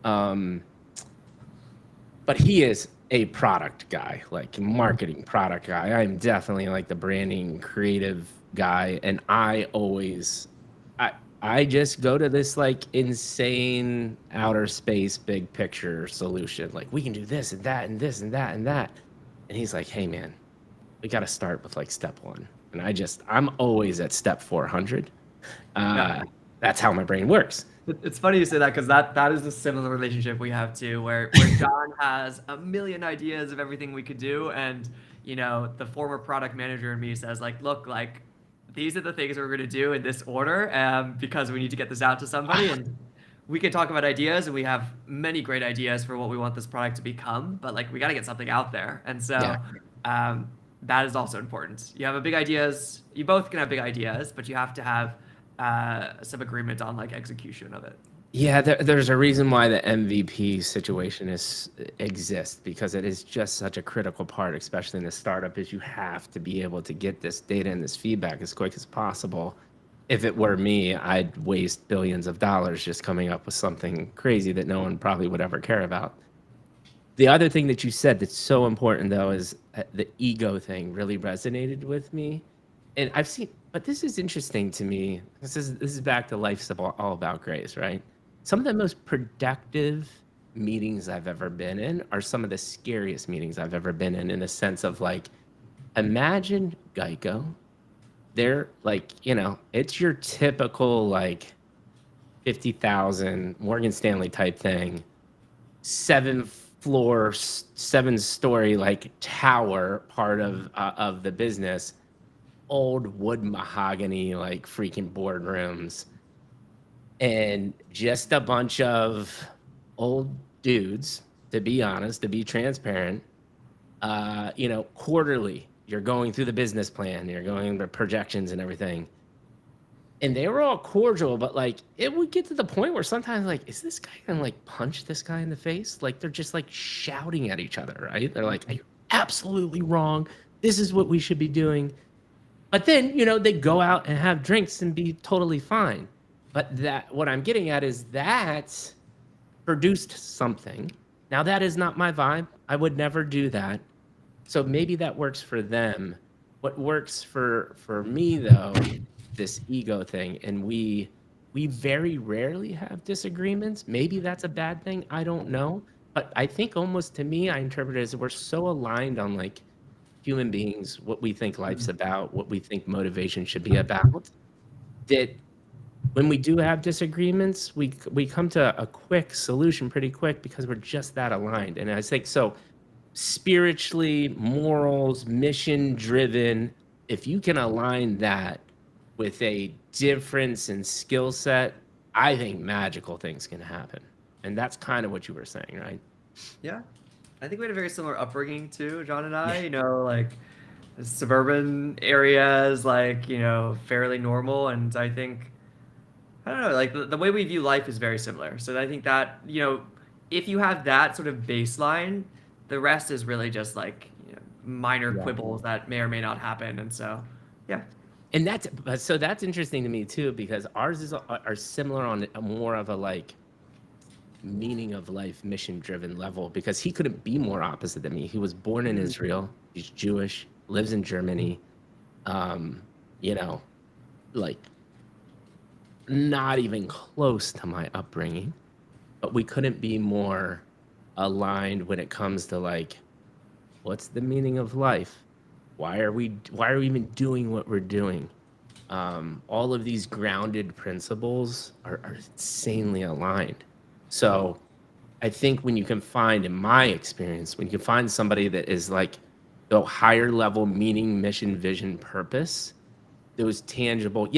Um, but he is a product guy, like marketing product guy. I'm definitely like the branding creative guy. And I just go to this like insane outer space big picture solution. Like we can do this and that and this and that and that. And he's like, hey man, we got to start with like step one. And I'm always at step 400. Yeah. That's how my brain works. It's funny you say that because that is a similar relationship we have too, where John has a million ideas of everything we could do, and the former product manager in me says like, look, like these are the things we're going to do in this order, because we need to get this out to somebody, and we can talk about ideas, and we have many great ideas for what we want this product to become, but like we got to get something out there, and so Yeah. um, that is also important. You have a big ideas, you both can have big ideas, but you have to have some agreement on like execution of it. Yeah, there's a reason why the MVP situation exists because it is just such a critical part, especially in a startup, is you have to be able to get this data and this feedback as quick as possible. If it were me, I'd waste billions of dollars just coming up with something crazy that no one probably would ever care about. The other thing that you said that's so important though is the ego thing really resonated with me. And I've seen, but this is interesting to me. This is back to life's all about grace, right? Some of the most productive meetings I've ever been in are some of the scariest meetings I've ever been in the sense of like, imagine Geico. They're like, it's your typical like 50,000 Morgan Stanley type thing, 7 floor, 7 story like tower part of the business, old wood mahogany like freaking boardrooms, and just a bunch of old dudes, to be honest, to be transparent. Quarterly you're going through the business plan, you're going the projections and everything, and they were all cordial, but like it would get to the point where sometimes like, is this guy gonna like punch this guy in the face? Like they're just like shouting at each other, right? They're like, you're absolutely wrong, this is what we should be doing. But then, they go out and have drinks and be totally fine. But what I'm getting at is that produced something. Now that is not my vibe. I would never do that. So maybe that works for them. What works for me though, this ego thing, and we very rarely have disagreements. Maybe that's a bad thing. I don't know. But I think almost to me, I interpret it as we're so aligned on like human beings, what we think life's about, what we think motivation should be about, that when we do have disagreements, we come to a quick solution pretty quick because we're just that aligned. And I think so spiritually, morals, mission driven, if you can align that with a difference in skill set, I think magical things can happen. And that's kind of what you were saying, right? Yeah. I think we had a very similar upbringing too, John and Yeah. I. Like suburban areas, like, fairly normal. And I think, I don't know, like the way we view life is very similar. So I think that, if you have that sort of baseline, the rest is really just like, minor Yeah. quibbles that may or may not happen. And so, yeah. And that's interesting to me too, because ours are similar on more of a like meaning of life, mission driven level, because he couldn't be more opposite than me. He was born in Israel, he's Jewish, lives in Germany, um, you know, like not even close to my upbringing, but we couldn't be more aligned when it comes to like, what's the meaning of life? Why are we even doing what we're doing? All of these grounded principles are insanely aligned. So I think when you can find, in my experience, when you can find somebody that is like the higher level meaning, mission, vision, purpose, those tangible,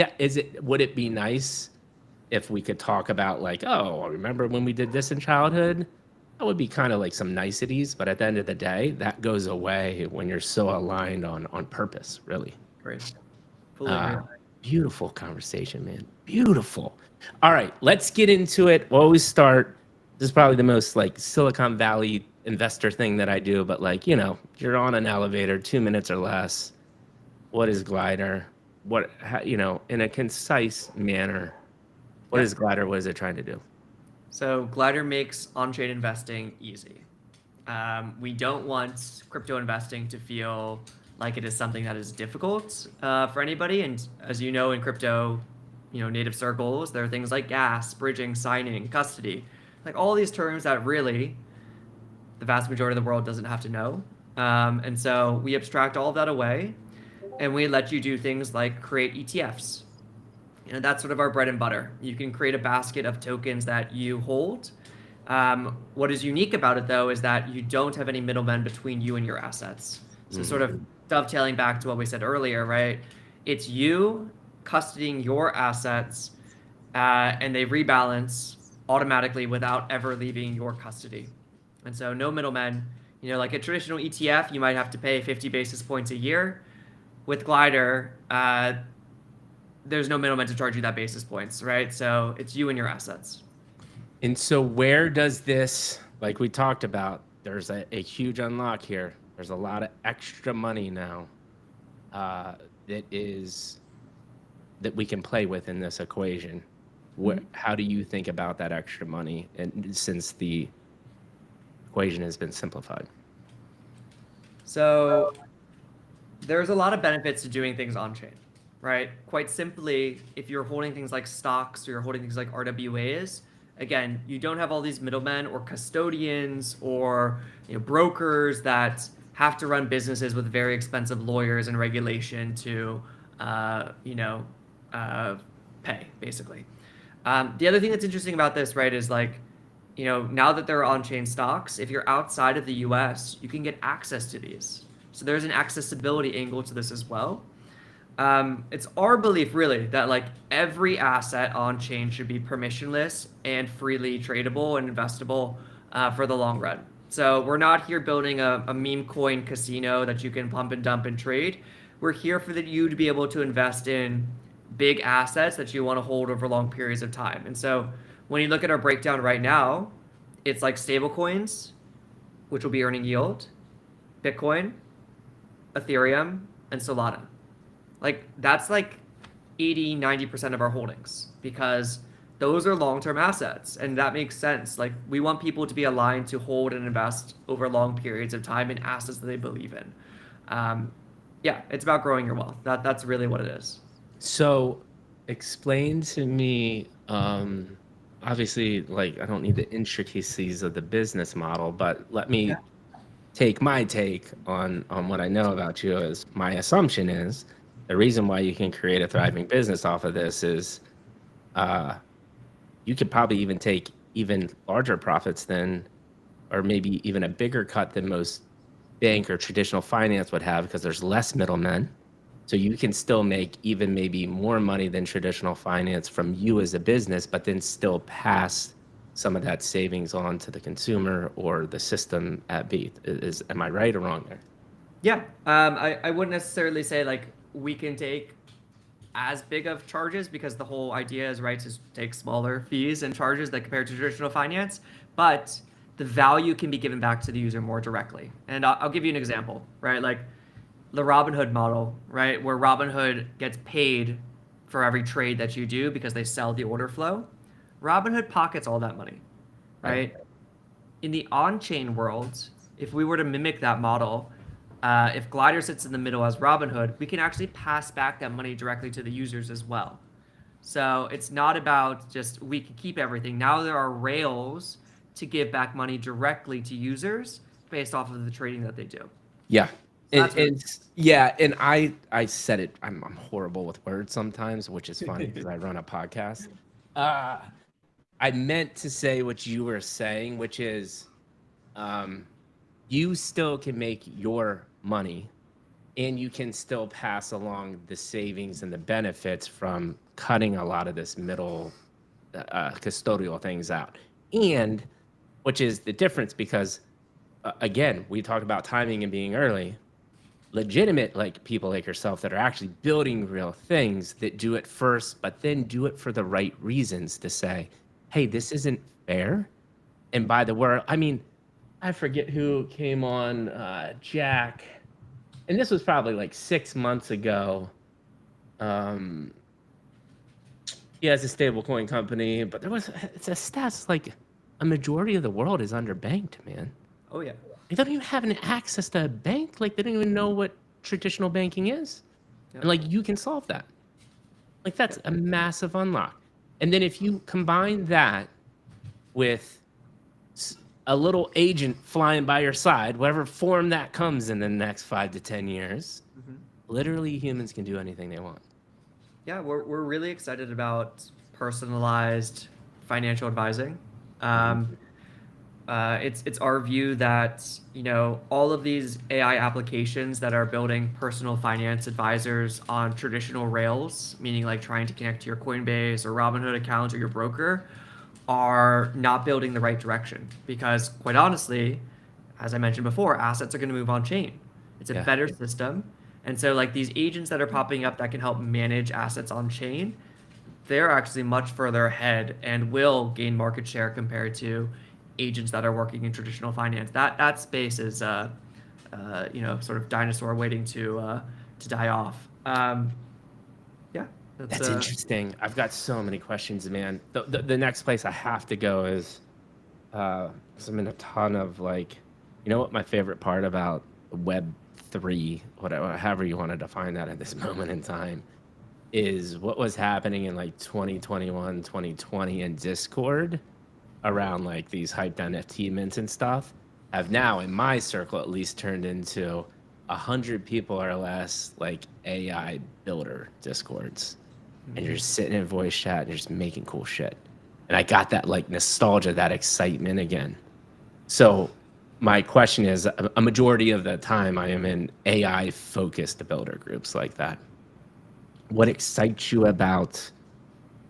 would it be nice if we could talk about like, oh, remember when we did this in childhood? That would be kind of like some niceties, but at the end of the day, that goes away when you're so aligned on purpose, really. Great. Fully agree. Beautiful conversation, man. Beautiful. All right, let's get into it. We'll always start. This is probably the most like Silicon Valley investor thing that I do, but like, you're on an elevator, 2 minutes or less. What is Glider? In a concise manner, what is Glider? What is it trying to do? So Glider makes on-chain investing easy. We don't want crypto investing to feel like it is something that is difficult for anybody. And as you know, in crypto, native circles, there are things like gas, bridging, signing, custody, like all these terms that really the vast majority of the world doesn't have to know. And so we abstract all of that away, and we let you do things like create ETFs. That's sort of our bread and butter. You can create a basket of tokens that you hold. What is unique about it, though, is that you don't have any middlemen between you and your assets. So sort of dovetailing back to what we said earlier, right? It's you custodying your assets, and they rebalance automatically without ever leaving your custody. And so no middlemen. Like a traditional ETF, you might have to pay 50 basis points a year. With Glider, there's no middleman to charge you that basis points, right? So it's you and your assets. And so where does this, like we talked about, there's a huge unlock here. There's a lot of extra money now that we can play with in this equation. How do you think about that extra money, and since the equation has been simplified? So there's a lot of benefits to doing things on-chain, right? Quite simply, if you're holding things like stocks or you're holding things like RWAs, again, you don't have all these middlemen or custodians or brokers that have to run businesses with very expensive lawyers and regulation to pay, basically. The other thing that's interesting about this, right, is like, now that there are on-chain stocks, if you're outside of the US, you can get access to these. So there's an accessibility angle to this as well. It's our belief, really, that like every asset on-chain should be permissionless and freely tradable and investable for the long run. So we're not here building a meme coin casino that you can pump and dump and trade. We're here for you to be able to invest in big assets that you want to hold over long periods of time. And so when you look at our breakdown right now, it's like stable coins, which will be earning yield, Bitcoin, Ethereum, and Solana. Like that's like 80, 90% of our holdings, because those are long-term assets, and that makes sense. Like we want people to be aligned to hold and invest over long periods of time in assets that they believe in. It's about growing your wealth. That's really what it is. So explain to me, obviously, like I don't need the intricacies of the business model, but let me take my take on what I know about you. Is my assumption is the reason why you can create a thriving business off of this is you could probably even take even larger profits than, or maybe even a bigger cut than most bank or traditional finance would have, because there's less middlemen. So you can still make even maybe more money than traditional finance from you as a business, but then still pass some of that savings on to the consumer or the system at Beat. Am I right or wrong there? Yeah, I wouldn't necessarily say like we can take as big of charges, because the whole idea is right to take smaller fees and charges that compared to traditional finance, but the value can be given back to the user more directly. And I'll give you an example, right? Like the Robinhood model, right? Where Robinhood gets paid for every trade that you do because they sell the order flow. Robinhood pockets all that money, right? In the on-chain world, if we were to mimic that model, if Glider sits in the middle as Robinhood, we can actually pass back that money directly to the users as well. So it's not about just we can keep everything. Now there are rails to give back money directly to users based off of the trading that they do. Yeah. And I said it. I'm horrible with words sometimes, which is funny because I run a podcast. I I meant to say what you were saying, which is you still can make your money and you can still pass along the savings and the benefits from cutting a lot of this middle custodial things out. And which is the difference because, again, we talked about timing and being early. Legitimate like people like yourself that are actually building real things that do it first, but then do it for the right reasons to say, hey, this isn't fair. And by the word, I mean, I forget who came on, Jack, and this was probably like 6 months ago. He has a stable coin company, but it's a stats like a majority of the world is underbanked, man. Oh yeah. They don't even have any access to a bank. Like they don't even know what traditional banking is. Yep. And like you can solve that. Like that's a massive unlock. And then if you combine that with a little agent flying by your side, whatever form that comes in the next 5 to 10 years, literally humans can do anything they want. Yeah, we're really excited about personalized financial advising. It's our view that, you know, all of these AI applications that are building personal finance advisors on traditional rails, meaning like trying to connect to your Coinbase or Robinhood account or your broker, are not building the right direction. Because quite honestly, as I mentioned before, assets are going to move on chain. It's a better system. And so like these agents that are popping up that can help manage assets on chain, they're actually much further ahead and will gain market share compared to agents that are working in traditional finance. That space is you know, sort of dinosaur waiting to die off. Yeah, that's interesting. I've got so many questions, man. The next place I have to go is I'm in a ton of like, you know what my favorite part about Web3, whatever, however you want to define that at this moment in time, is what was happening in like 2021, 2020 in Discord around like these hyped NFT mints and stuff have now, in my circle at least, turned into 100 people or less like AI builder Discords. And you're just sitting in voice chat and you're just making cool shit. And I got that like nostalgia, that excitement again. So my question is, a majority of the time I am in AI focused builder groups like that. What excites you about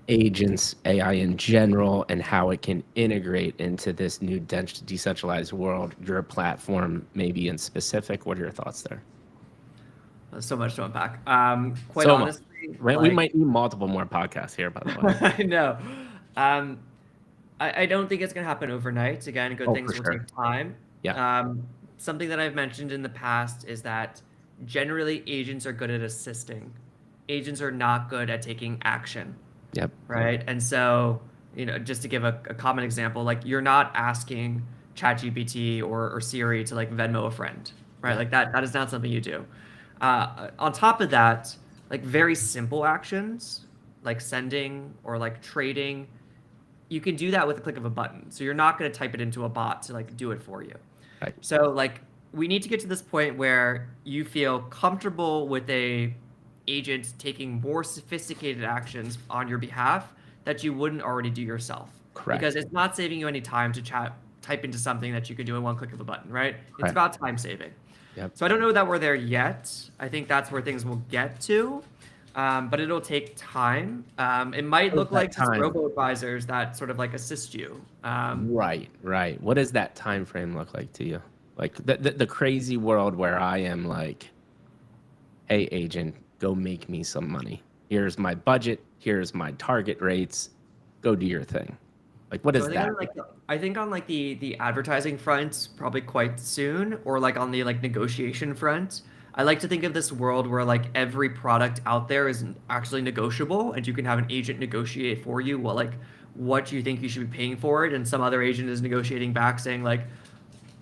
agents, AI in general, and how it can integrate into this new decentralized world, your platform maybe in specific? What are your thoughts there? There's so much to unpack. Quite So honestly, right? We might need multiple more podcasts here, by the way. I know. I don't think it's going to happen overnight. Again, good things will take time. Yeah. Something that I've mentioned in the past is that generally agents are good at assisting. Agents are not good at taking action. Yep. Right. And so, you know, just to give a common example, like you're not asking ChatGPT or Siri to like Venmo a friend, right? Like that is not something you do. On top of that, like very simple actions like sending or like trading, you can do that with a click of a button. So you're not going to type it into a bot to like do it for you. Right. So like we need to get to this point where you feel comfortable with a agent taking more sophisticated actions on your behalf that you wouldn't already do yourself. Correct. Because it's not saving you any time to type into something that you could do in one click of a button, right? It's about time saving. Yep. So I don't know that we're there yet. I think that's where things will get to, but it'll take time. It might look like robo-advisors that sort of like assist you. Right. What does that time frame look like to you? Like the crazy world where I am like, hey, agent, go make me some money. Here's my budget. Here's my target rates. Go do your thing. Like, what is that? I think on like the advertising front, probably quite soon, or like on the like negotiation front. I like to think of this world where like every product out there is actually negotiable, and you can have an agent negotiate for you what you think you should be paying for it, and some other agent is negotiating back saying like,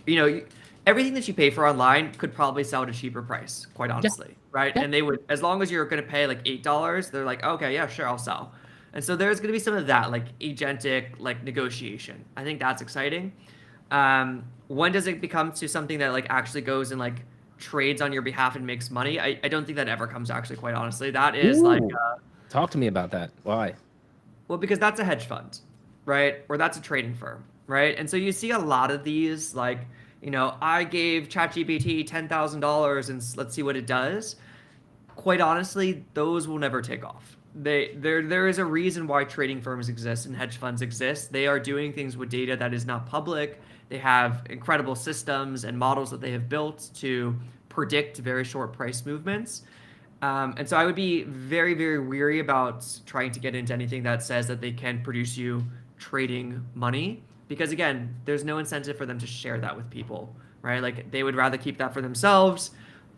you know, everything that you pay for online could probably sell at a cheaper price, quite honestly, right? And they would, as long as you're going to pay like $8, they're like, okay, yeah, sure, I'll sell. And so there's going to be some of that, like agentic, like negotiation. I think that's exciting. When does it become to something that like actually goes and like trades on your behalf and makes money? I don't think that ever comes, actually, quite honestly. That is like... talk to me about that. Why? Well, because that's a hedge fund, right? Or that's a trading firm, right? And so you see a lot of these, like, I gave ChatGPT $10,000 and let's see what it does. Quite honestly, those will never take off. There is a reason why trading firms exist and hedge funds exist. They are doing things with data that is not public. They have incredible systems and models that they have built to predict very short price movements. And so I would be very, very weary about trying to get into anything that says that they can produce you trading money, because again, there's no incentive for them to share that with people, right? Like they would rather keep that for themselves.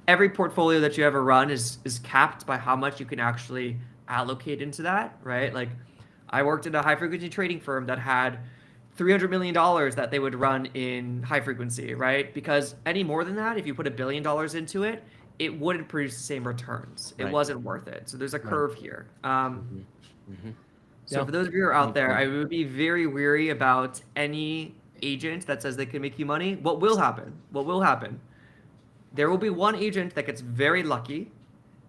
Every portfolio that you ever run is capped by how much you can actually allocate into that, right? Like I worked at a high frequency trading firm that had $300 million that they would run in high frequency, right? Because any more than that, if you put $1 billion into it, it wouldn't produce the same returns. It Right. wasn't worth it. So there's a Right. curve here. Mhm. So Yeah. for those of you who are out there, Okay. I would be very weary about any agent that says they can make you money. What will happen? What will happen? There will be one agent that gets very lucky,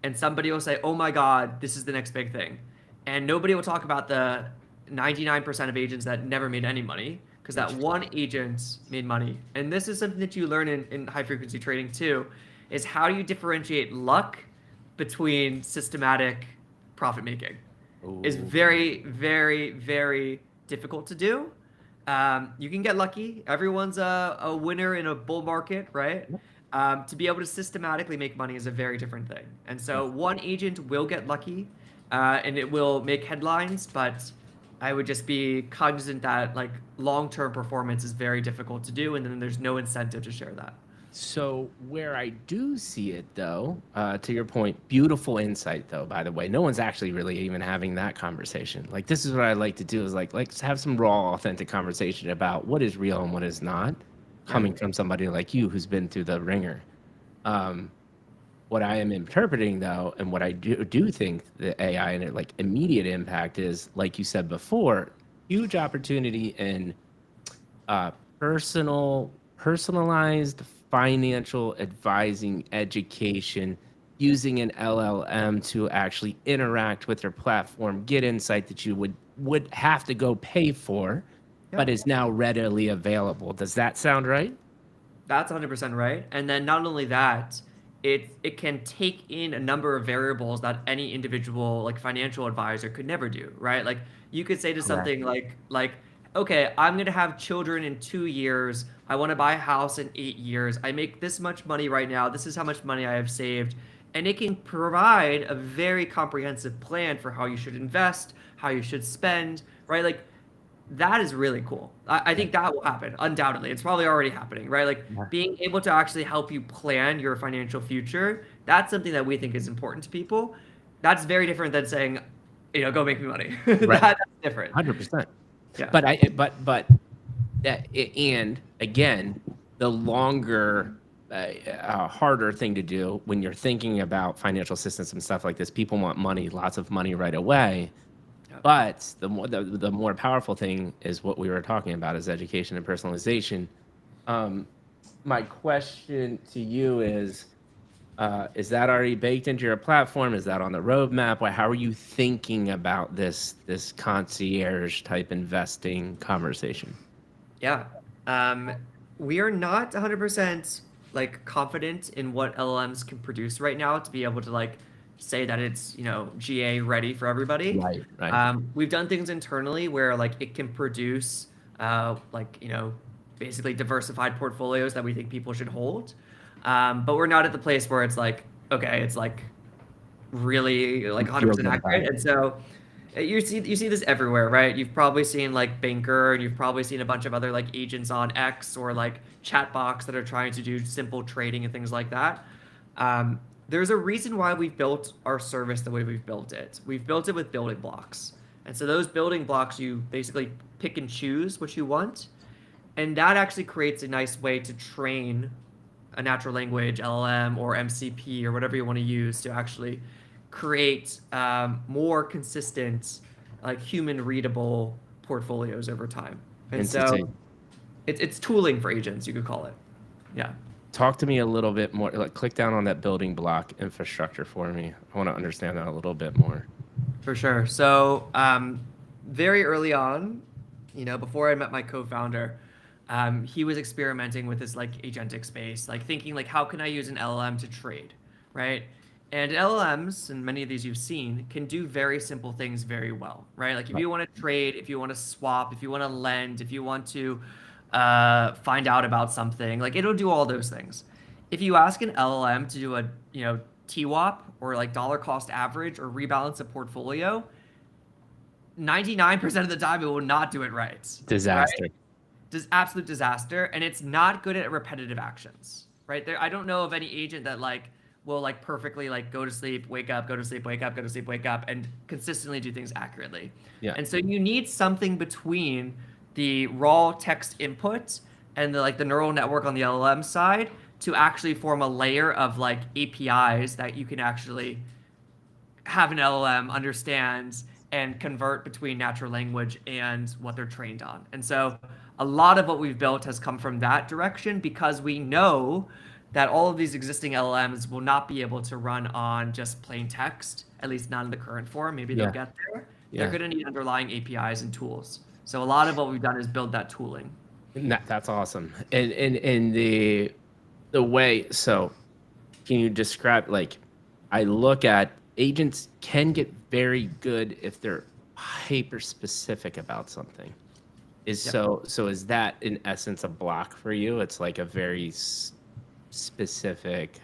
and somebody will say, "Oh my God, this is the next big thing," and nobody will talk about the 99% of agents that never made any money, because that Interesting. one agent made money. And this is something that you learn in high frequency trading too, is how do you differentiate luck between systematic profit making? Is Ooh. very, very, very difficult to do. You can get lucky. Everyone's a winner in a bull market, right? To be able to systematically make money is a very different thing. And so one agent will get lucky, and it will make headlines, but I would just be cognizant that like long-term performance is very difficult to do, and then there's no incentive to share that. So where I do see it, though, to your point, beautiful insight, though. By the way, no one's actually really even having that conversation. Like this is what I like to do is like let's have some raw, authentic conversation about what is real and what is not, Yeah. coming from somebody like you who's been through the ringer. Um, what I am interpreting, though, and what I do think the AI and it like immediate impact is, like you said before, huge opportunity in uh, personalized financial advising education using an LLM to actually interact with your platform, get insight that you would have to go pay for, Yeah. but is now readily available. Does that sound right? That's 100% right. And then not only that, it can take in a number of variables that any individual like financial advisor could never do, right? Like you could say to Correct. something like okay, I'm going to have children in 2 years. I want to buy a house in 8 years. I make this much money right now. This is how much money I have saved. And it can provide a very comprehensive plan for how you should invest, how you should spend, right? Like that is really cool. I Yeah. think that will happen, undoubtedly. It's probably already happening, right? Like Yeah. being able to actually help you plan your financial future, that's something that we think is important to people. That's very different than saying, go make me money. Right. That's different. 100%. Yeah. But and again, the longer, harder thing to do when you're thinking about financial assistance and stuff like this, people want money, lots of money right away. Yeah. But the more powerful thing is what we were talking about is education and personalization. Um, my question to you is that already baked into your platform? Is that on the roadmap? How are you thinking about this concierge type investing conversation? Yeah. We are not 100% like confident in what LLMs can produce right now to be able to like say that it's, GA ready for everybody. Right, right. We've done things internally where like it can produce like, basically diversified portfolios that we think people should hold. But we're not at the place where it's like, okay, it's like really like You feel 100% good about accurate. it. And so you see this everywhere, right? You've probably seen like Banker, and you've probably seen a bunch of other like agents on X or like chatbots that are trying to do simple trading and things like that. There's a reason why we've built our service the way we've built it. We've built it with building blocks. And so those building blocks, you basically pick and choose what you want. And that actually creates a nice way to train a natural language LLM or MCP or whatever you want to use to actually create more consistent, like human readable portfolios over time. And so Interesting. it's tooling for agents, you could call it. Yeah. Talk to me a little bit more. Like, click down on that building block infrastructure for me. I want to understand that a little bit more. For sure. So very early on, Before I met my co-founder, he was experimenting with this like agentic space, like thinking like, how can I use an LLM to trade, right? And LLMs, and many of these you've seen, can do very simple things very well, right? Like if Right. you want to trade, if you want to swap, if you want to lend, if you want to find out about something, like it'll do all those things. If you ask an LLM to do a, TWAP or like dollar cost average or rebalance a portfolio, 99% of the time it will not do it right, right? Disaster. Just absolute disaster, and it's not good at repetitive actions, right? I don't know of any agent that like will like perfectly like go to sleep, wake up, go to sleep, wake up, go to sleep, wake up, and consistently do things accurately. Yeah. And so you need something between the raw text input and the neural network on the LLM side to actually form a layer of like APIs that you can actually have an LLM understand and convert between natural language and what they're trained on. And so a lot of what we've built has come from that direction because we know that all of these existing LLMs will not be able to run on just plain text, at least not in the current form. Maybe they'll Yeah. get there. They're Yeah. going to need underlying APIs and tools. So a lot of what we've done is build that tooling. And that's awesome. And the way, so can you describe, like, I look at agents can get very good if they're hyper specific about something. Is Yep. so is that in essence a block for you? It's like a very specific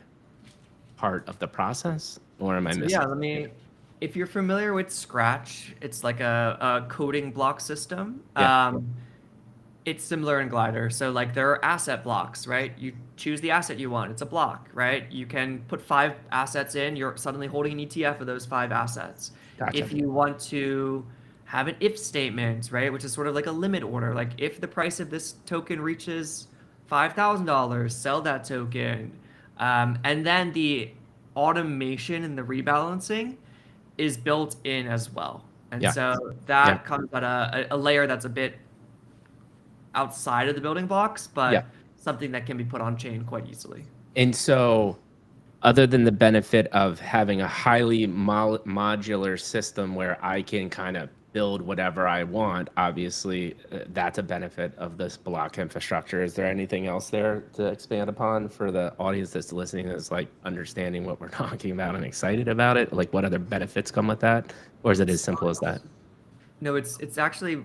part of the process, or am I So yeah, if you're familiar with Scratch, it's like a coding block system. Yeah. It's similar in Glider. So like there are asset blocks, right? You choose the asset you want. It's a block, right? You can put 5 assets in. You're suddenly holding an ETF of those 5 assets. Gotcha. If you want to have an if statement, right, which is sort of like a limit order, like if the price of this token reaches $5,000, sell that token. And then the automation and the rebalancing is built in as well. And Yeah. so Yeah. that comes at a layer that's a bit outside of the building blocks, Yeah. but something that can be put on chain quite easily. And so, other than the benefit of having a highly modular system where I can kind of build whatever I want, obviously, that's a benefit of this block infrastructure. Is there anything else there to expand upon for the audience that's listening, that's like understanding what we're talking about and excited about it? Like, what other benefits come with that? Or is it as simple as that? No, it's actually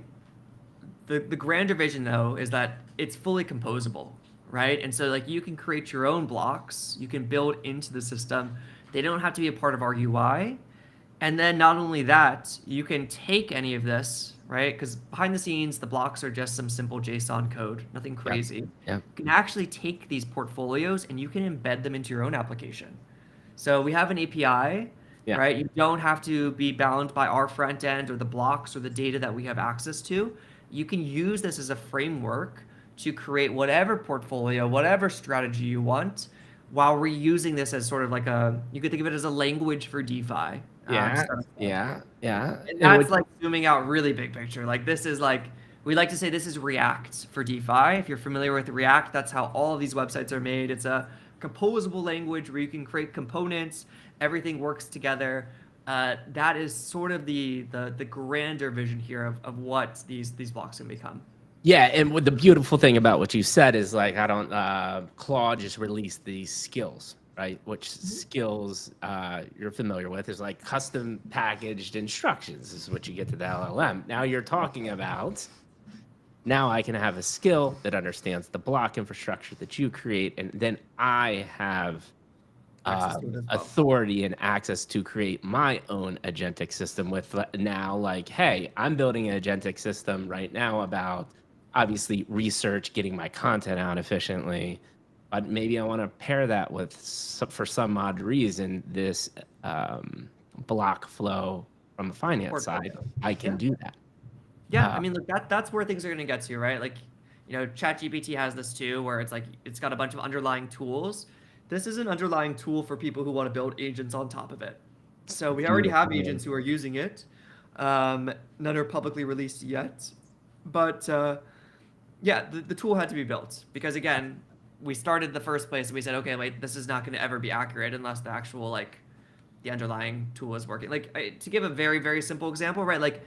the grander vision though is that it's fully composable, right? And so like you can create your own blocks, you can build into the system. They don't have to be a part of our UI. And then not only that, you can take any of this, right? Because behind the scenes, the blocks are just some simple JSON code, nothing crazy. Yeah. You can actually take these portfolios and you can embed them into your own application. So we have an API, Yeah. right? You don't have to be bound by our front end or the blocks or the data that we have access to. You can use this as a framework to create whatever portfolio, whatever strategy you want, while we're using this as sort of like you could think of it as a language for DeFi. Yeah. So- Yeah. Yeah. and And that's like zooming out really big picture. Like this is like, we like to say this is React for DeFi. If you're familiar with React, that's how all of these websites are made. It's a composable language where you can create components, everything works together. That is sort of the grander vision here of what these blocks can become. Yeah, and what the beautiful thing about what you said is like I don't Claude just released these skills, right? Which skills you're familiar with is like custom packaged instructions is what you get to the LLM. Now you're talking about now I can have a skill that understands the block infrastructure that you create, and then I have Access to it as well. authority and access to create my own agentic system with now like, hey, I'm building an agentic system right now about obviously research, getting my content out efficiently, but maybe I want to pair that with for some odd reason this block flow from the finance side. I can do that. Yeah, I mean, look, that's where things are going to get to, right? Like, ChatGPT has this too, where it's like it's got a bunch of underlying tools. This is an underlying tool for people who want to build agents on top of it. So we already have agents who are using it. None are publicly released yet, but yeah, the tool had to be built because again, we started the first place and we said, okay, wait, this is not going to ever be accurate unless the actual the underlying tool is working. Like to give a very, very simple example, right? Like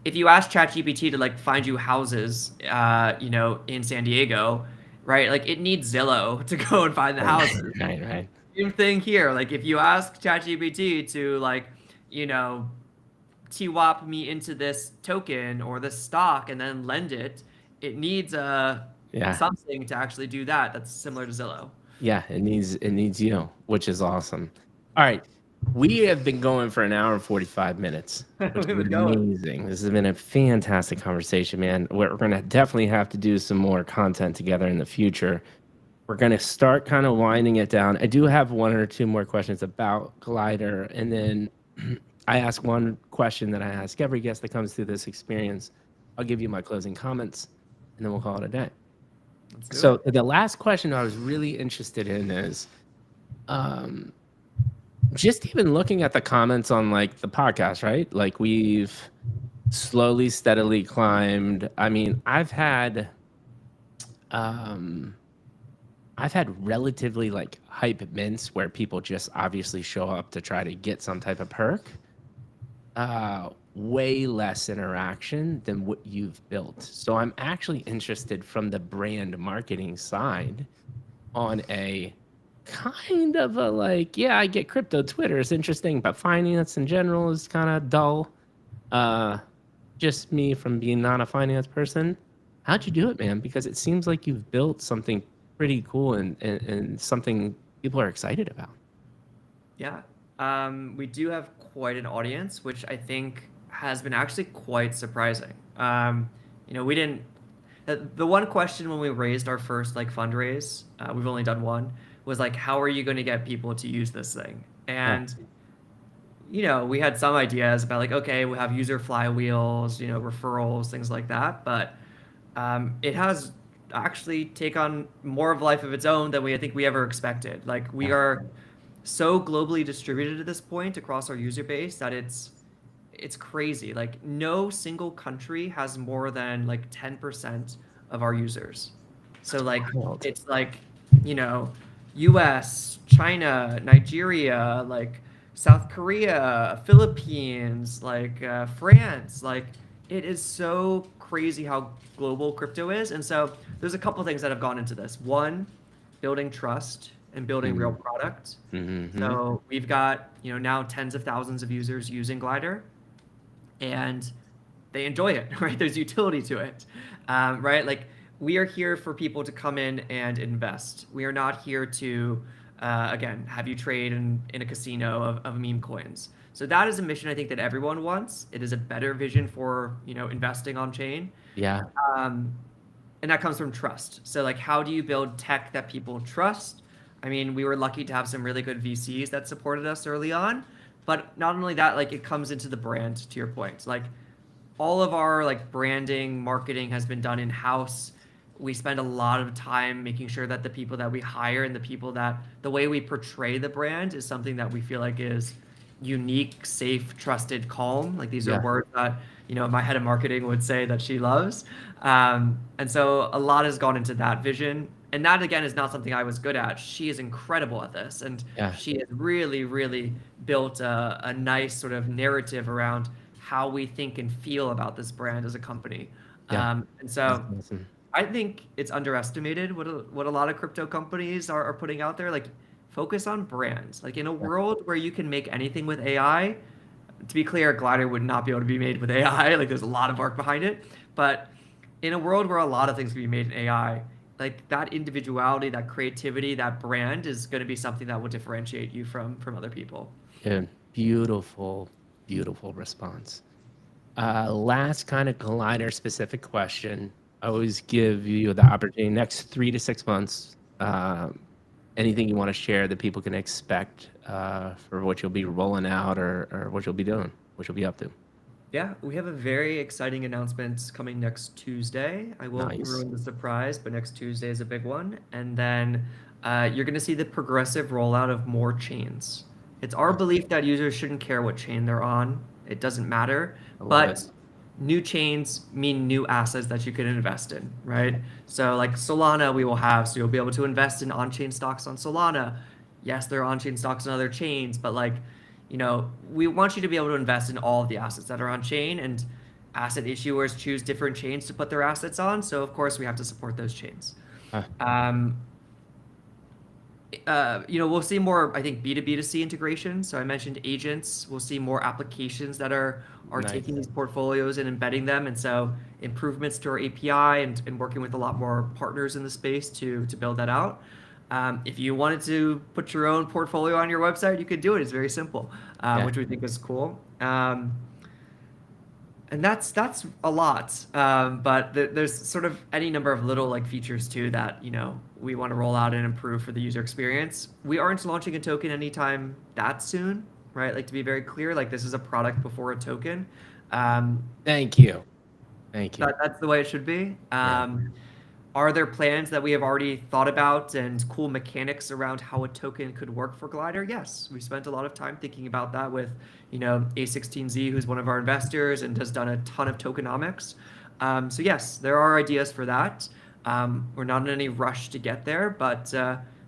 if you ask ChatGPT to like find you houses, you know, in San Diego, right? Like it needs Zillow to go and find the Right, houses. right, right. Same thing here. Like if you ask ChatGPT to like, you know, TWAP me into this token or this stock and then lend it, it needs Yeah. something to actually do that. That's similar to Zillow. Yeah, it needs you, which is awesome. All right. We have been going for an hour and 45 minutes, which We've is been going. amazing. This has been a fantastic conversation, man. We're going to definitely have to do some more content together in the future. We're going to start kind of winding it down. I do have one or two more questions about Glider. And then I ask one question that I ask every guest that comes through this experience. I'll give you my closing comments, and then we'll call it a day. Let's do So it. the last question I was really interested in is um, just even looking at the comments on like the podcast, right? Like we've slowly, steadily climbed. I mean, um, I've had relatively like hype mints where people just obviously show up to try to get some type of perk. Way less interaction than what you've built. So I'm actually interested from the brand marketing side on a kind of a like, yeah, I get crypto. Twitter is interesting, but finance in general is kind of dull. Uh, just me from being not a finance person. How'd you do it, man? Because it seems like you've built something pretty cool and something people are excited about. Yeah. We do have quite an audience, which I think has been actually quite surprising. You know, we didn't. The one question when we raised our first like fundraise, we've only done one, was like, how are you going to get people to use this thing? Yeah, And you know, we had some ideas about like, okay, we have user flywheels, you know, referrals, things like that, but it has actually take on more of life of its own than I think we ever expected. Like we yeah. are so globally distributed at this point across our user base that it's crazy. Like no single country has more than like 10% of our users. So like Wild. it's like, you know, US, China, Nigeria, like South Korea, Philippines, like France, like it is so crazy how global crypto is. And so there's a couple things that have gone into this. One, building trust and building real product. Mm-hmm. So we've got, you know, now tens of thousands of users using Glider and they enjoy it, right? There's utility to it, right? Like we are here for people to come in and invest. We are not here to, again, have you trade in a casino of meme coins. So that is a mission I think that everyone wants. It is a better vision for, you know, investing on chain. Yeah. Um, and that comes from trust. So like, how do you build tech that people trust? I mean, we were lucky to have some really good VCs that supported us early on, but not only that, like it comes into the brand to your point. Like all of our like branding, marketing has been done in house. We spend a lot of time making sure that the people that we hire and the people that the way we portray the brand is something that we feel like is unique, safe, trusted, calm. Like these are Yeah. words that, you know, my head of marketing would say that she loves. And so a lot has gone into that vision. And that again is not something I was good at. She is incredible at this. And Yeah. she has really, really built a nice sort of narrative around how we think and feel about this brand as a company. Yeah. And That's so awesome. I think it's underestimated what a lot of crypto companies are putting out there. Like focus on brands. Like in a Yeah. world where you can make anything with AI, to be clear, Glider would not be able to be made with AI. Like there's a lot of work behind it. But in a world where a lot of things can be made in AI, like that individuality, that creativity, that brand is going to be something that will differentiate you from other people. Yeah. Beautiful, beautiful response. Last kind of Glider specific question. I always give you the opportunity next 3 to 6 months. Anything you want to share that people can expect for what you'll be rolling out or what you'll be doing, what you'll be up to. Yeah, we have a very exciting announcement coming next Tuesday. I won't Nice. ruin the surprise, but next Tuesday is a big one. And then you're going to see the progressive rollout of more chains. It's our Awesome. belief that users shouldn't care what chain they're on, it doesn't matter. I love it. But new chains mean new assets that you can invest in, right? So, like Solana, we will have, so you'll be able to invest in on chain stocks on Solana. Yes, there are on chain stocks on other chains, but like, you know, we want you to be able to invest in all of the assets that are on chain. And asset issuers choose different chains to put their assets on. So of course we have to support those chains. Huh. We'll see more, I think, B2B2C integration. So I mentioned agents. We'll see more applications that are Nice. taking these portfolios and embedding them. And so improvements to our API and working with a lot more partners in the space to build that out. If you wanted to put your own portfolio on your website, you could do it. It's very simple, which we think is cool. And that's a lot. But there's sort of any number of little like features too that we want to roll out and improve for the user experience. We aren't launching a token anytime that soon, right? Like to be very clear, like this is a product before a token. Thank you. That's the way it should be. Are there plans that we have already thought about and cool mechanics around how a token could work for Glider? Yes, we spent a lot of time thinking about that with, A16Z, who's one of our investors and has done a ton of tokenomics. So yes, there are ideas for that. We're not in any rush to get there, but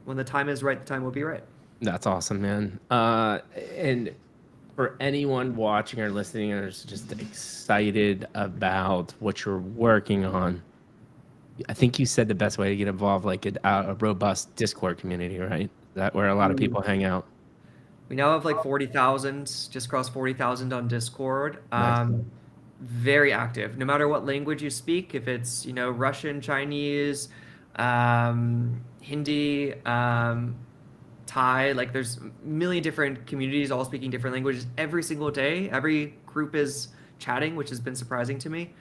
when the time is right, the time will be right. That's awesome, man. And for anyone watching or listening and is just excited about what you're working on, I think you said the best way to get involved, like a robust Discord community, right? Is that where a lot of people hang out? We now have like 40,000, just crossed 40,000 on Discord. Nice. Very active. No matter what language you speak, if it's Russian, Chinese, Hindi, Thai, like there's a million different communities all speaking different languages every single day. Every group is chatting, which has been surprising to me.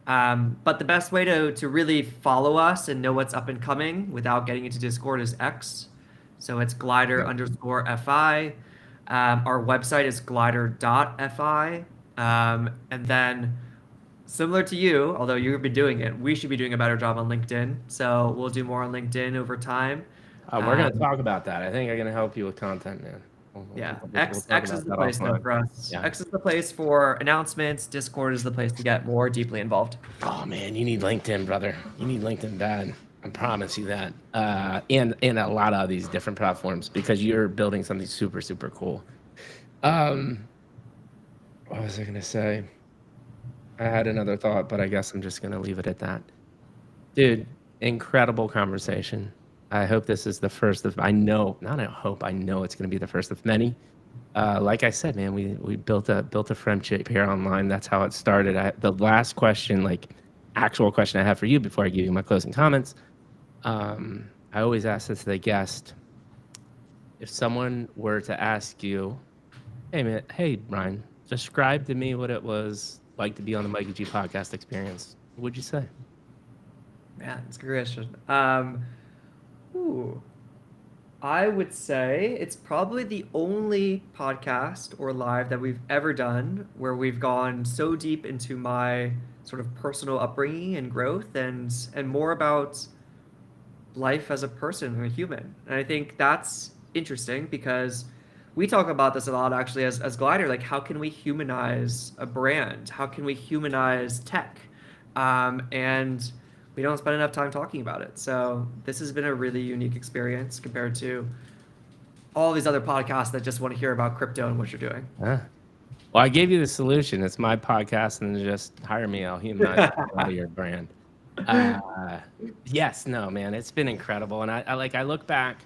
But the best way to really follow us and know what's up and coming without getting into Discord is X. So it's Glider_FI. Our website is Glider.fi. And then similar to you, although you've been doing it, we should be doing a better job on LinkedIn. So we'll do more on LinkedIn over time. We're going to talk about that. I think I'm going to help you with content, man. X is the place though for us. Yeah. X is the place for announcements. Discord is the place to get more deeply involved. Oh man, you need LinkedIn, brother. You need LinkedIn bad. I promise you that. And a lot of these different platforms because you're building something super, super cool. What was I gonna say? I had another thought, but I guess I'm just gonna leave it at that. Dude, incredible conversation. I hope this is the first of, I know it's going to be the first of many. Like I said, man, we built a friendship here online. That's how it started. The last question, like actual question I have for you before I give you my closing comments. I always ask this to the guest. If someone were to ask you, hey, Ryan, describe to me what it was like to be on the Mikey G podcast experience, what would you say? Man, it's a good question. I would say it's probably the only podcast or live that we've ever done where we've gone so deep into my sort of personal upbringing and growth and more about life as a person and a human. And I think that's interesting because we talk about this a lot actually as Glider, like how can we humanize a brand? How can we humanize tech? And we don't spend enough time talking about it. So this has been a really unique experience compared to all these other podcasts that just want to hear about crypto and what you're doing. Well, I gave you the solution. It's my podcast and just hire me. I'll humanize your brand. Yes, no, man, it's been incredible. And I look back,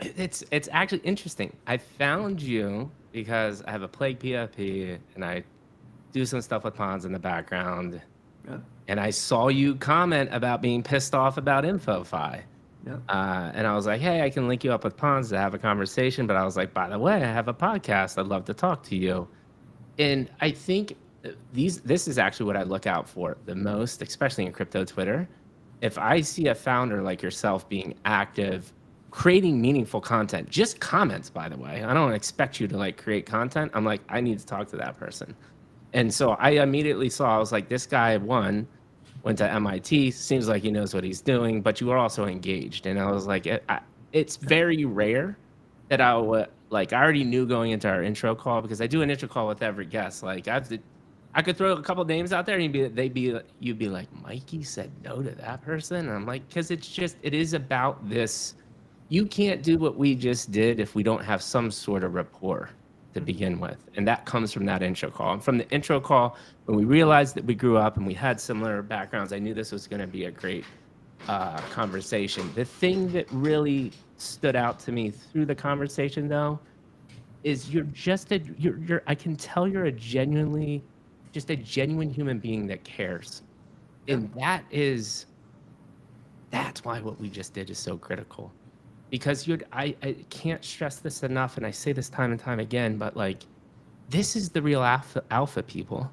it's actually interesting. I found you because I have a Plague PFP and I do some stuff with Ponds in the background. Yeah. And I saw you comment about being pissed off about InfoFi. Yeah. And I was like, hey, I can link you up with Ponds to have a conversation. But I was like, by the way, I have a podcast. I'd love to talk to you. And I think this is actually what I look out for the most, especially in crypto Twitter. If I see a founder like yourself being active, creating meaningful content, just comments, by the way. I don't expect you to like create content. I'm like, I need to talk to that person. And so I immediately saw, I was like, this guy went to MIT, seems like he knows what he's doing, but you are also engaged. And I was like, it's very rare that I already knew going into our intro call, because I do an intro call with every guest. Like I could throw a couple names out there and you'd be like, Mikey said no to that person. And I'm like, because it is about this. You can't do what we just did if we don't have some sort of rapport. to begin with. And that comes from that intro call. And from the intro call, when we realized that we grew up and we had similar backgrounds, I knew this was going to be a great conversation. The thing that really stood out to me through the conversation, though, is I can tell you're a genuine human being that cares. And that's why what we just did is so critical. Because I can't stress this enough, and I say this time and time again, but like, this is the real alpha people.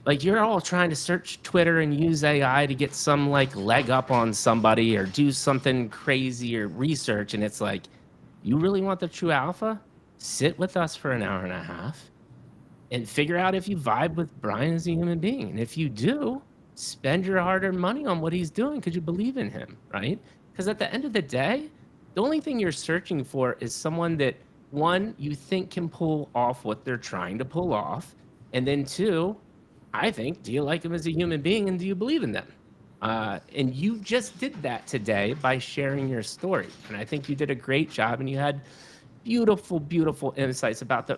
Like, you're all trying to search Twitter and use AI to get some like leg up on somebody or do something crazy or research, and it's like, you really want the true alpha? Sit with us for an hour and a half and figure out if you vibe with Brian as a human being. And if you do, spend your hard-earned money on what he's doing because you believe in him, right? Because at the end of the day, the only thing you're searching for is someone that, one, you think can pull off what they're trying to pull off. And then two, I think, do you like them as a human being and do you believe in them? And you just did that today by sharing your story. And I think you did a great job, and you had beautiful, beautiful insights about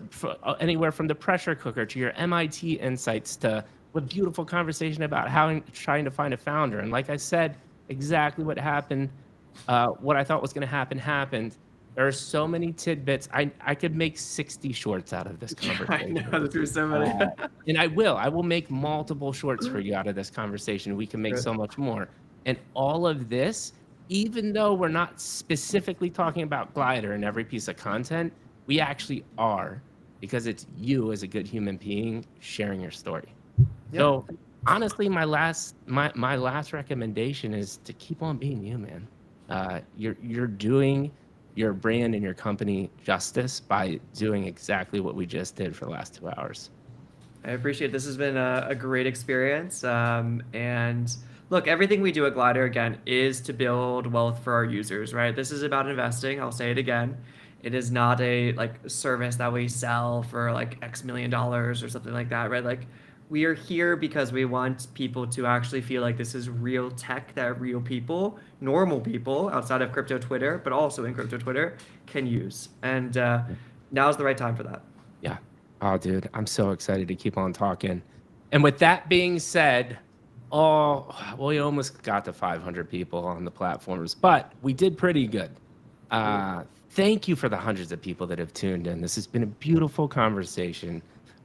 anywhere from the pressure cooker to your MIT insights to a beautiful conversation about how trying to find a founder. And like I said, exactly what happened. What I thought was going to happen happened. There are so many tidbits. I could make 60 shorts out of this conversation. I know, there's so many. And I will make multiple shorts for you out of this conversation. We can make so much more. And all of this, even though we're not specifically talking about Glider in every piece of content, we actually are, because it's you as a good human being sharing your story. Yep. So honestly, my last recommendation is to keep on being you, man. You're doing your brand and your company justice by doing exactly what we just did for the last 2 hours. I appreciate it. This has been a great experience. And look, everything we do at Glider, again, is to build wealth for our users, right? This is about investing. I'll say it again. It is not a service that we sell for like X million dollars or something like that, right? Like, we are here because we want people to actually feel like this is real tech that real people, normal people outside of crypto Twitter, but also in crypto Twitter, can use. And now's the right time for that. Yeah. Oh, dude, I'm so excited to keep on talking. And with that being said, we almost got to 500 people on the platforms, but we did pretty good. Thank you for the hundreds of people that have tuned in. This has been a beautiful conversation.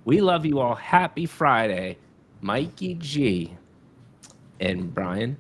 We love you all. Happy Friday. Mikey G and Brian.